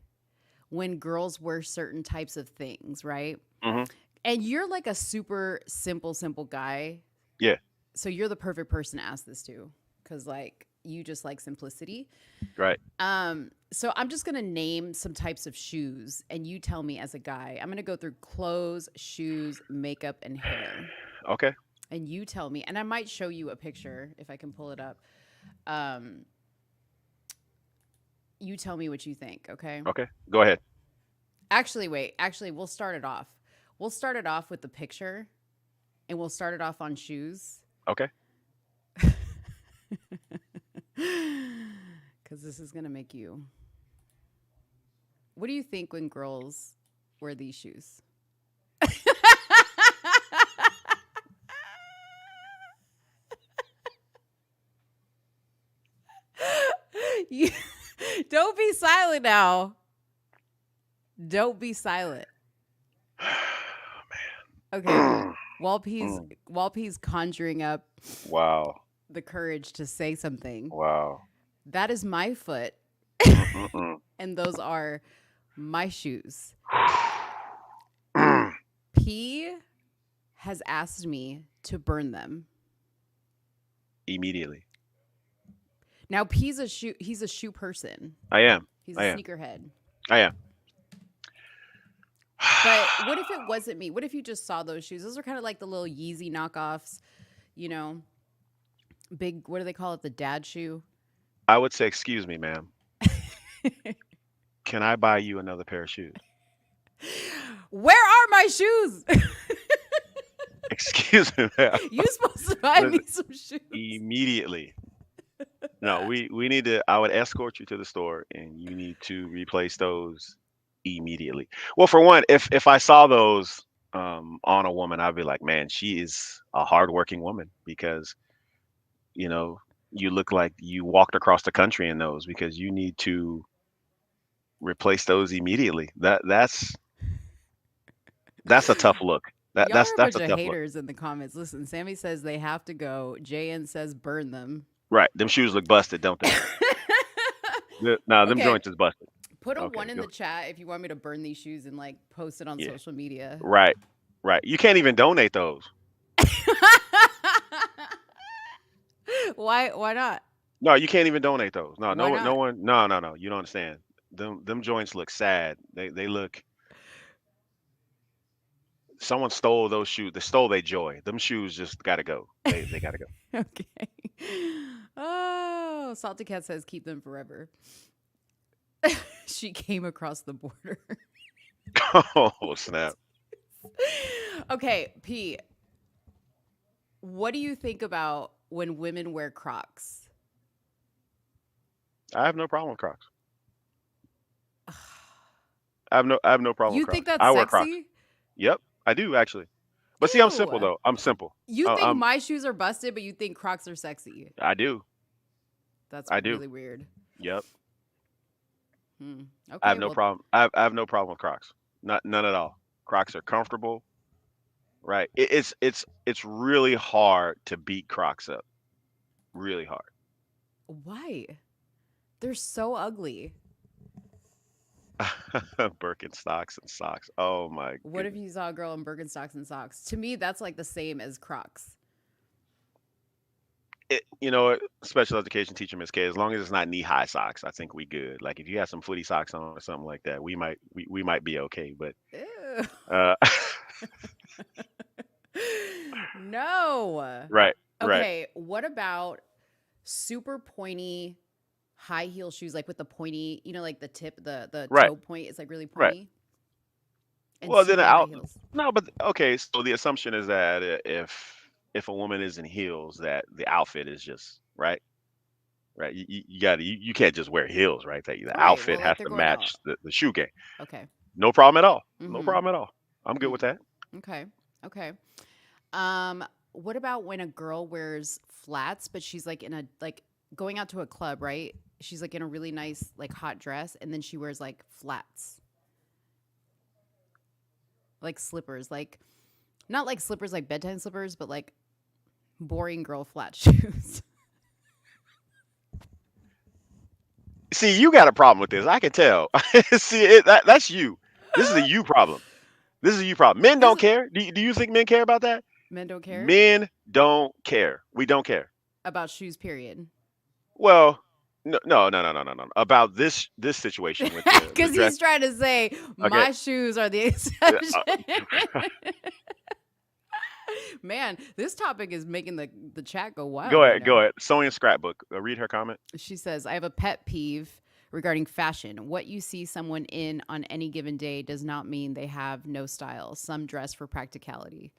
when girls wear certain types of things, right? Hmm. And you're like a super simple guy. Yeah. So you're the perfect person to ask this to because, like, you just like simplicity. Right. So I'm just gonna name some types of shoes, and you tell me as a guy. I'm gonna go through clothes, shoes, makeup, and hair, Okay. and you tell me. And I might show you a picture if I can pull it up. You tell me what you think, okay? Okay. Go ahead. Actually, wait. Actually, we'll start it off. We'll start it off with the picture, and we'll start it off on shoes. Okay. Because this is gonna make you. What do you think when girls wear these shoes? You, don't be silent now. Don't be silent. Okay. Mm, While P's mm. while P's conjuring up Wow. the courage to say something, Wow. that is my foot, Mm-mm. and those are my shoes. Mm. P has asked me to burn them. Immediately. Now P's he's a shoe person. I am. He's I a am. sneakerhead. I am. But what if it wasn't me? What if you just saw those shoes? Those are kind of like the little Yeezy knockoffs, you know, big, what do they call it? The dad shoe. I would say, excuse me, ma'am. Can I buy you another pair of shoes? Where are my shoes? Excuse me, ma'am. You supposed to buy me Listen, some shoes. immediately. No, we need to. I would escort you to the store, and you need to replace those immediately. Well, for one, if I saw those on a woman, I'd be like, man, she is a hardworking woman because you know you look like you walked across the country in those because you need to replace those immediately. That's a tough look. Y'all are a That's bunch a of tough look. haters in the comments. Listen, Sammy says they have to go. JN says burn them. Right. Them shoes look busted, don't they? Nah, them Okay, joints is busted. put a Okay, one in go. the chat if you want me to burn these shoes and like post it on Yeah. social media. Right. Right. You can't even donate those. Why not? No, you can't even donate those. No, Why no not? one. No. You don't understand. Them joints look sad. They look. Someone stole those shoes. They stole their joy. Them shoes just gotta go. They gotta go. Okay. Oh, Salty Cat says keep them forever. She came across the border. Oh snap! Okay, P, what do you think about when women wear Crocs? I have no problem with Crocs. I have no problem You with think Crocs. that's I wear Crocs. sexy? Yep, I do actually. But see, I'm simple Ew. though. I'm simple. You Uh, think I'm. my shoes are busted, but you think Crocs are sexy. I do. That's I do. really weird. Yep. Hmm. I Okay, have no well, problem. I have no problem with Crocs. None at all. Crocs are comfortable. Right. It's really hard to beat Crocs up. Really hard. why? They're so ugly. Birkenstocks and socks. Oh my What if goodness. you saw a girl in Birkenstocks and socks? To me, that's like the same as Crocs. You know what? Special education teacher Miss K. As long as it's not knee high socks, I think we good. Like if you have some footy socks on or something like that, we might be okay. But Ew. uh, No. Right. Right. Okay, what about super pointy high heel shoes, like with the pointy, like the tip, the Right. toe point is like really Right. pointy and Well, then super high I'll heels. no, but okay. So the assumption is that if a woman is in heels, that the outfit is just right. Right. You got to you can't just wear heels, right? That the Right. outfit Well, like has they're to going out. match the shoe game. Okay. No problem at all. No Mm-hmm. problem at all. I'm good with that. Okay. Okay. What about when a girl wears flats, but she's like going out to a club, right? She's like in a really nice like hot dress, and then she wears like flats, like slippers, like not like slippers like bedtime slippers, but like boring girl flat shoes. See, you got a problem with this. I can tell. See, that's you. This is a you problem. This is a you problem. Men This don't care. Do you think men care about that? Men don't care Men don't care. We don't care. about shoes, period. Well, no. About this situation with the Because dress. he's trying to say Okay. my shoes are the exception. Man, this topic is making the chat go wild. Go right ahead. now. Go ahead. Sonia Scrapbook. Read her comment. She says, I have a pet peeve regarding fashion. What you see someone in on any given day does not mean they have no style. Some dress for practicality.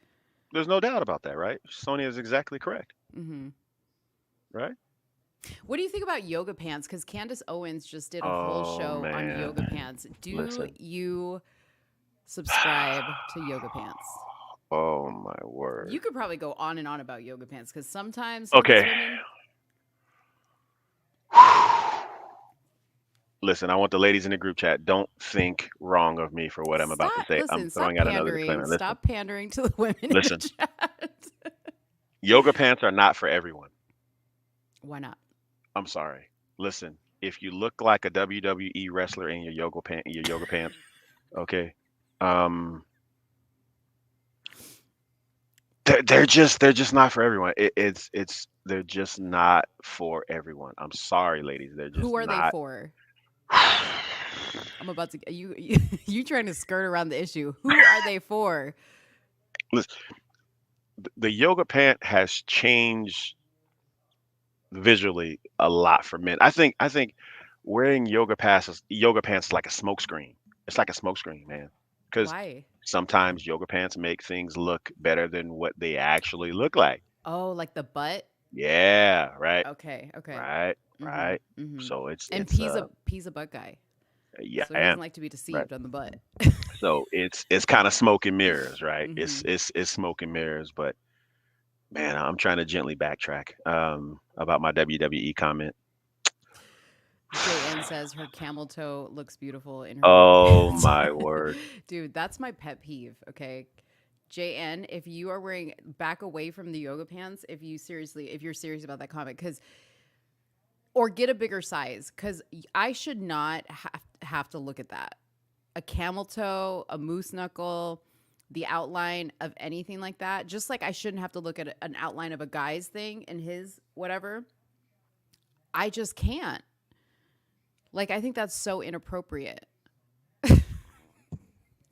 There's no doubt about that, right? Sonia is exactly correct. Mm-hmm. Right? What do you think about yoga pants? Because Candace Owens just did a whole Oh, show on man. yoga pants. Do Listen. you subscribe to yoga pants? Oh my word. You could probably go on and on about yoga pants because sometimes some of these Okay. women, Listen, I want the ladies in the group chat. Don't think wrong of me for what I'm about to say. I'm Stop throwing out another pandering. disclaimer. Listen, Stop pandering to the women Listen. in the chat. yoga pants are not for everyone. Why not? I'm sorry. Listen, if you look like a WWE wrestler in your yoga pants, okay, they're just not for everyone. They're just not for everyone. I'm sorry, ladies. They're just Who are they not. for? I'm about to you trying to skirt around the issue. Who are they for? Listen, the yoga pant has changed visually a lot for men. I think wearing yoga pants is like a smokescreen. It's like a smokescreen, man. Because Why? sometimes yoga pants make things look better than what they actually look like. Oh, like the butt? Yeah, right, Okay. right, Mhm, right. mhm. So it's And it's P's a butt guy. yeah, So I he doesn't am like to be right. deceived on the butt. So it's kind of smoke and mirrors, right? Mhm. It's smoke and mirrors, but man, I'm trying to gently backtrack about my WWE comment. JN says her camel toe looks beautiful in her Oh yoga pants. my word. Dude, that's my pet peeve, okay? JN, if you are wearing back away from the yoga pants, if you're serious about that comment, or get a bigger size, because I should not have to look at that. A camel toe, a moose knuckle, the outline of anything like that. Just like I shouldn't have to look at an outline of a guy's thing in his whatever. I just can't. Like, I think that's so inappropriate.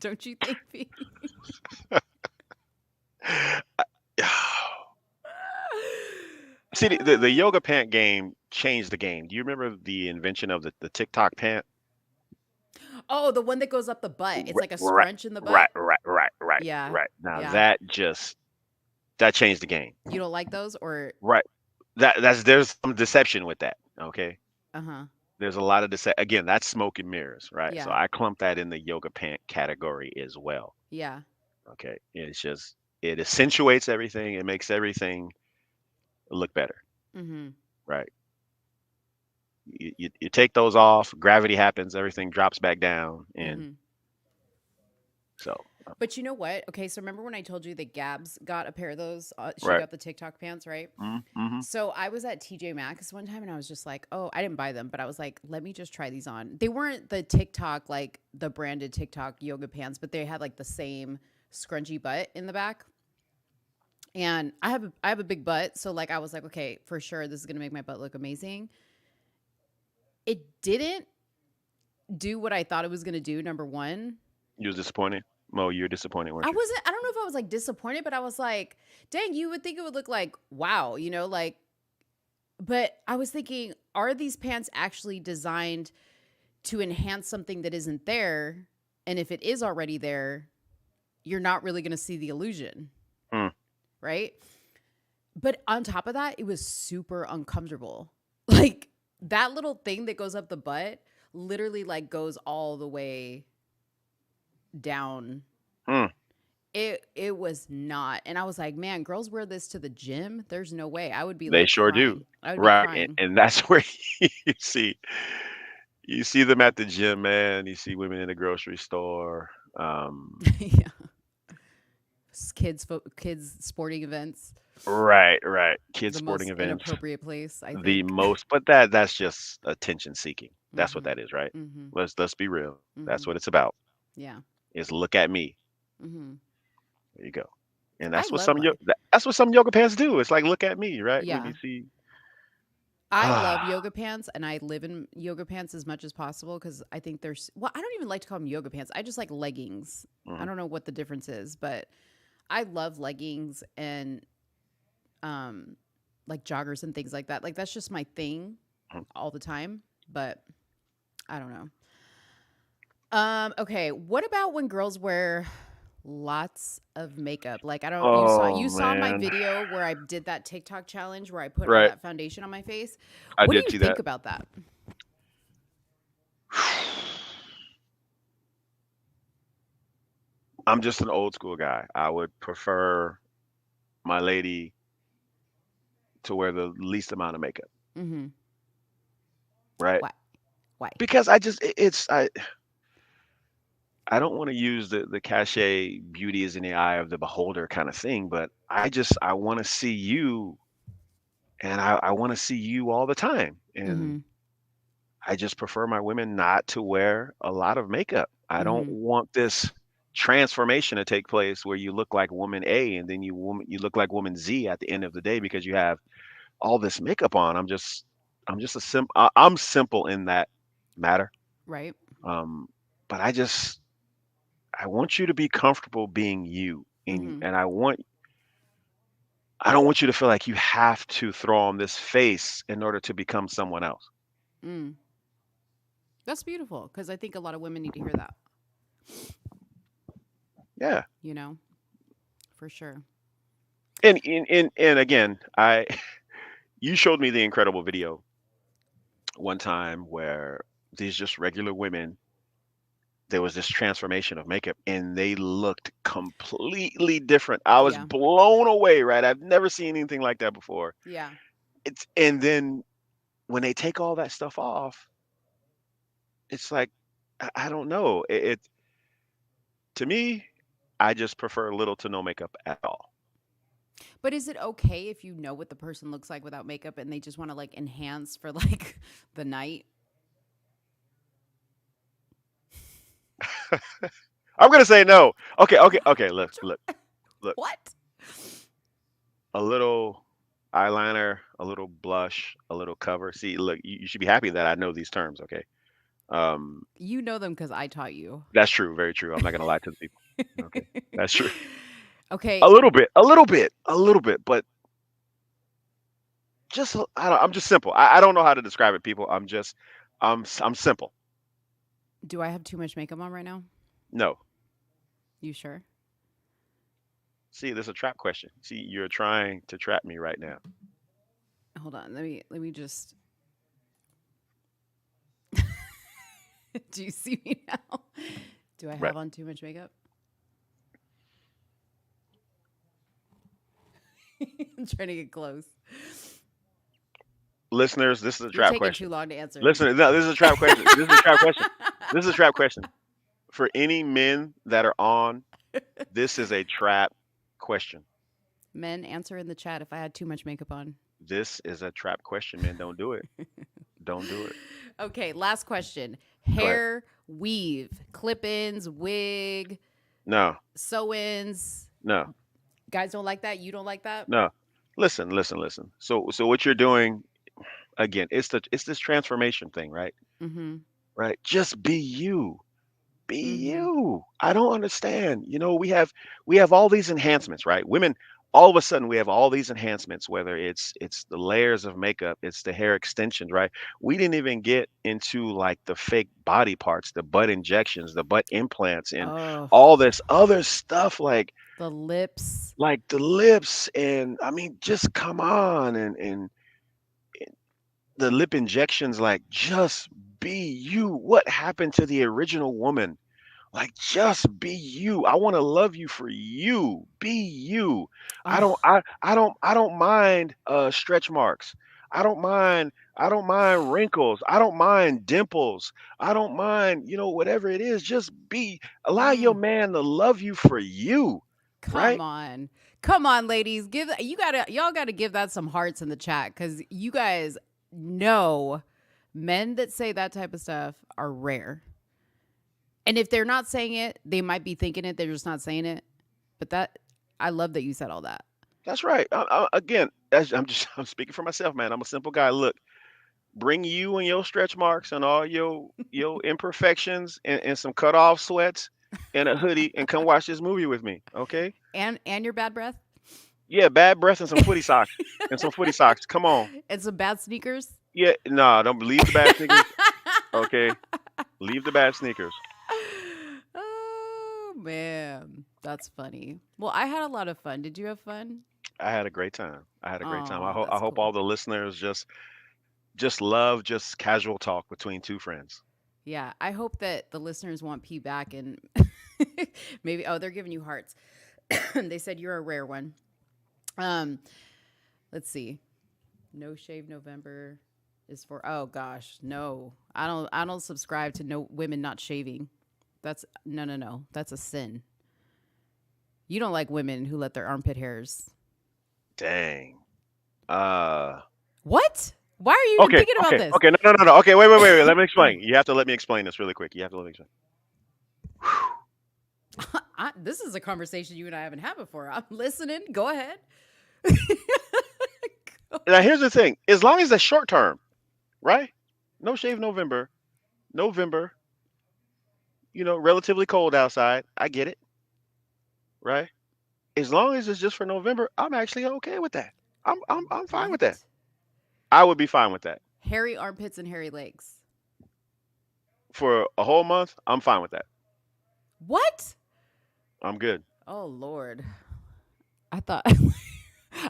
Don't you think, Pete? See, the yoga pant game changed the game. Do you remember the invention of the TikTok pant? Oh, the one that goes up the butt. It's like a Right, scrunch in the butt. right. Yeah. Now Yeah. that changed the game. You don't like those or Right. There's some deception with that. Okay. uh-huh. There's a lot of again, that's smoke and mirrors, right? So Yeah. I clump that in the yoga pant category as well. Yeah. Okay. It accentuates everything, it makes everything look better, Mm-hmm. right? You take those off, gravity happens, everything drops back down, and Mm-hmm. so But you know what? Okay, so remember when I told you that Gabs got a pair of those? She right. got the TikTok pants, right? Mm-hmm. So I was at TJ Maxx one time and I was just like, oh, I didn't buy them, but I was like, let me just try these on. They weren't the TikTok, like the branded TikTok yoga pants, but they had like the same scrunchy butt in the back. And I have a big butt, so like I was like, okay, for sure, this is gonna make my butt look amazing. It didn't do what I thought it was gonna do. Number one, You was disappointed? Mo, you're disappointed, weren't I you? wasn't, I don't know if I was like disappointed, but I was like, dang, you would think it would look like, wow, like, but I was thinking, are these pants actually designed to enhance something that isn't there? And if it is already there, you're not really going to see the illusion. Hmm. Right. But on top of that, it was super uncomfortable. Like that little thing that goes up the butt literally like goes all the way down. Hmm. It was not. And I was like, man, girls wear this to the gym. There's no way. I would be They like sure do. crying. I would be Right. crying. And that's where you see you see them at the gym, man. You see women in the grocery store. Yeah. Kids sporting events. Right. Kids The sporting most events, inappropriate place, I the think. most, but that's just attention seeking. That's what Mhm. that is, right? Mhm. Let's be real. That's Mhm. what it's about. Yeah. Is look at me. Mhm. There you go. And I that's what love my that's what some yoga pants do. It's like look at me, right? When Yeah. you see I love ah yoga pants and I live in yoga pants as much as possible because I think there's, well, I don't even like to call them yoga pants. I just like leggings. I mhm. don't know what the difference is, but I love leggings and um like joggers and things like that. Like that's just my thing Mhm. all the time, but I don't know. Okay, what about when girls wear lots of makeup? Like I don't Oh you saw my man. video where I did that TikTok challenge where I put all Right. that foundation on my face. I What do did you see think that. about that? I'm just an old school guy. I would prefer my lady to wear the least amount of makeup, Mhm. right? Why? Why? Because I just I don't want to use the cachet beauty is in the eye of the beholder kind of thing, but I want to see you and I want to see you all the time. And Mhm. I just prefer my women not to wear a lot of makeup. I don't Mhm. want this transformation to take place where you look like woman A and then you look like woman Z at the end of the day because you have all this makeup on. I'm just I'm simple in that matter. Right? Um, but I want you to be comfortable being you. Mhm. And I don't want you to feel like you have to throw on this face in order to become someone else. Mm. That's beautiful because I think a lot of women need to hear that, Yeah. you know? For sure. And again, I you showed me the incredible video one time where these just regular women, there was this transformation of makeup and they looked completely different. I was Yeah. blown away, right? I've never seen anything like that before. Yeah. It's and then when they take all that stuff off, it's like I don't know. It to me, I just prefer little to no makeup at all. But is it okay if you know what the person looks like without makeup and they just want to like enhance for like the night? I'm gonna say no. Okay. Look. What? A little eyeliner, a little blush, a little cover. See, look, you should be happy that I know these terms. Okay. Um, You know them because I taught you. that's true. Very true. I'm not gonna lie to the people. Okay, that's true. Okay. A little bit, a little bit, a little bit, but I'm just simple. I don't know how to describe it, people. I'm simple. Do I have too much makeup on right now? No. You sure? See, there's a trap question. See, you're trying to trap me right now. Hold on. Let me just Do you see me now? Do I Right. have on too much makeup? I'm trying to get close. Listeners, this is a You're trap taking too question. long to answer. Listen, no, this is a trap question. This is a trap question. This is a trap question. For any men that are on, this is a trap question. Men, answer in the chat if I had too much makeup on. This is a trap question, man. Don't do it. Don't do it. Okay, last question. Go ahead. Hair, weave, clip-ins, wig, No, sew-ins. no, Guys don't like that? You don't like that? no. Listen. So what you're doing again, it's this transformation thing, right? Mm-hmm. Right? Just be you. be Mhm. you. I don't understand. We have all these enhancements, right? Women, all of a sudden we have all these enhancements, whether it's the layers of makeup, it's the hair extensions, right? We didn't even get into like the fake body parts, the butt injections, the butt implants, and Oh, all this other stuff the lips. like the lips, and I mean just come on, and the lip injections, like just be you. What happened to the original woman? Like, just be you. I want to love you for you. Be you. I don't Oh, I don't mind stretch marks. I don't mind wrinkles. I don't mind dimples. I don't mind, whatever it is, just be allow your mm, man to love you for you, come right? on. Come on, ladies. Y'all gotta give that some hearts in the chat because you guys know men that say that type of stuff are rare. And if they're not saying it, they might be thinking it, they're just not saying it. But I love that you said all that. That's right. Again, I'm speaking for myself, man. I'm a simple guy. Look, bring you and your stretch marks and all your imperfections and some cut off sweats and a hoodie and come watch this movie with me. Okay? And your bad breath? Yeah, bad breath and some footy socks. And some footy socks. Come on. And some bad sneakers? Yeah, nah, don't leave the bad sneakers. Okay? Leave the bad sneakers. Oh man, that's funny. Well, I had a lot of fun. Did you have fun? I had a great time. I had a great time. Oh, I that's hope cool. all the listeners just love just casual talk between two friends. Yeah, I hope that the listeners want P back and maybe they're giving you hearts. They said you're a rare one. Um, let's see. No shave November is for oh gosh, no. I don't subscribe to no women not shaving. That's no. That's a sin. You don't like women who let their armpit hairs. Dang. Uh What? Why are you even Okay, thinking about okay, this? okay. No, no, no, no. Okay, wait. Let me explain. You have to let me explain this really quick. You have to let me explain. This is a conversation you and I haven't had before. I'm listening. Go ahead. Now, here's the thing. As long as it's short term, right? No shave November. November, relatively cold outside. I get it, right? As long as it's just for November, I'm actually okay with that. I'm fine with that. What? I would be fine with that. Hairy armpits and hairy legs. For a whole month, I'm fine with that. What? I'm good. Oh Lord. I thought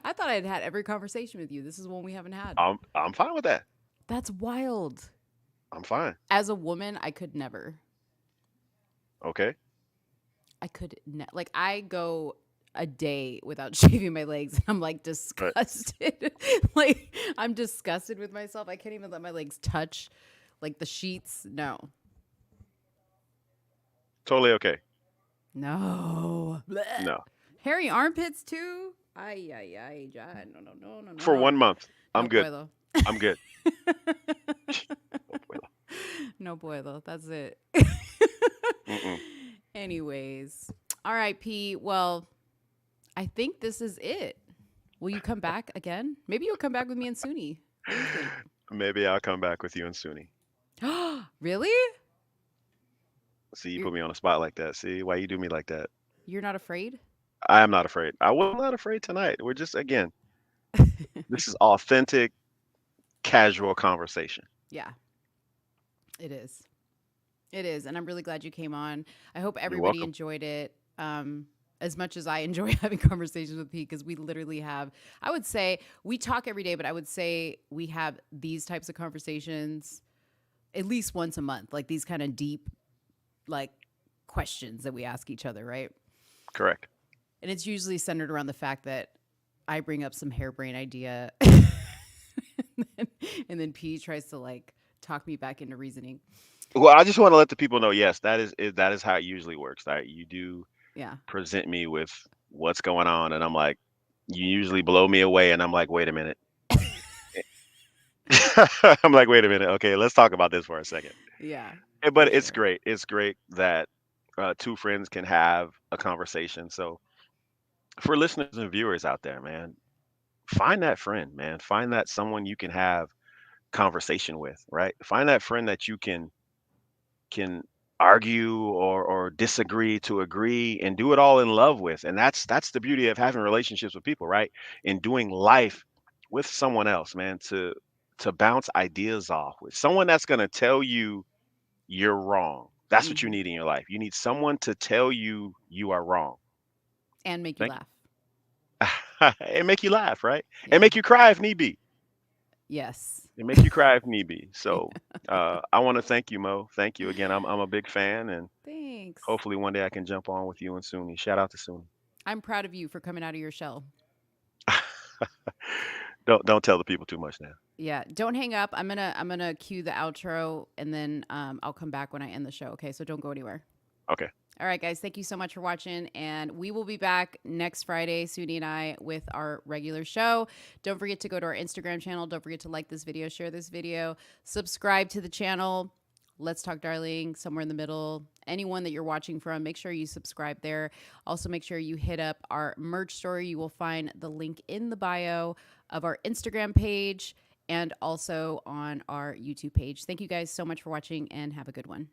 I thought I'd had every conversation with you. This is one we haven't had. I'm fine with that. That's wild. I'm fine. As a woman, I could never. Okay. Like I go a day without shaving my legs and I'm like But disgusted. Like I'm disgusted with myself. I can't even let my legs touch like the sheets. No. totally okay. No. Blech. No. Hairy armpits too? Ay. No. For 1 month, No I'm good. puedo. I'm good. Well, No puedo. That's it. mm-mm. Anyways. All right, P. Well, I think this is it. Will you come back again? Maybe you'll come back with me and Suni. What do you think? Maybe I'll come back with you and Suni. Really? See, you You're, put me on a spot like that. See, why you do me like that? you're not afraid? I am not afraid. I was not afraid tonight. We're just, again, this is authentic, casual conversation. Yeah, it is. It is. And I'm really glad you came on. I hope You're everybody welcome. enjoyed it. As much as I enjoy having conversations with Pete, because we literally have, I would say we talk every day, but I would say we have these types of conversations at least once a month, like these kind of deep, like questions that we ask each other, right? Correct. And it's usually centered around the fact that I bring up some harebrained idea and then P tries to like talk me back into reasoning. Well, I just want to let the people know, yes, that is how it usually works. Right? You do Yeah. present me with what's going on, and I'm like, you usually blow me away, and I'm like, wait a minute. I'm like, wait a minute. Okay, let's talk about this for a second. Yeah. For But it's sure. great. It's great that two friends can have a conversation. So for listeners and viewers out there, man, find that friend, man. Find that someone you can have conversation with, right? Find that friend that you can argue or disagree to agree, and do it all in love with. And that's the beauty of having relationships with people, right? And doing life with someone else, man, to bounce ideas off with someone that's going to tell you you're wrong. That's what you Mhm. need in your life. You need someone to tell you you are wrong. And make you Thank laugh. you. And make you laugh, right? And Yeah. make you cry if need be. Yes. And make you cry if need be. So I want to thank you, Mo. Thank you again. I'm a big fan, and Thanks. hopefully one day I can jump on with you and Suni. Shout out to Suni. I'm proud of you for coming out of your shell. Don't tell the people too much now. Yeah, don't hang up. I'm gonna cue the outro, and then I'll come back when I end the show. Okay, so don't go anywhere. Okay. All right, guys, thank you so much for watching, and we will be back next Friday, Suni and I, with our regular show. Don't forget to go to our Instagram channel. Don't forget to like this video, share this video, subscribe to the channel. Let's Talk Darling, somewhere in the middle. Anyone that you're watching from, make sure you subscribe there. Also, make sure you hit up our merch store. You will find the link in the bio of our Instagram page and also on our YouTube page. Thank you guys so much for watching, and have a good one.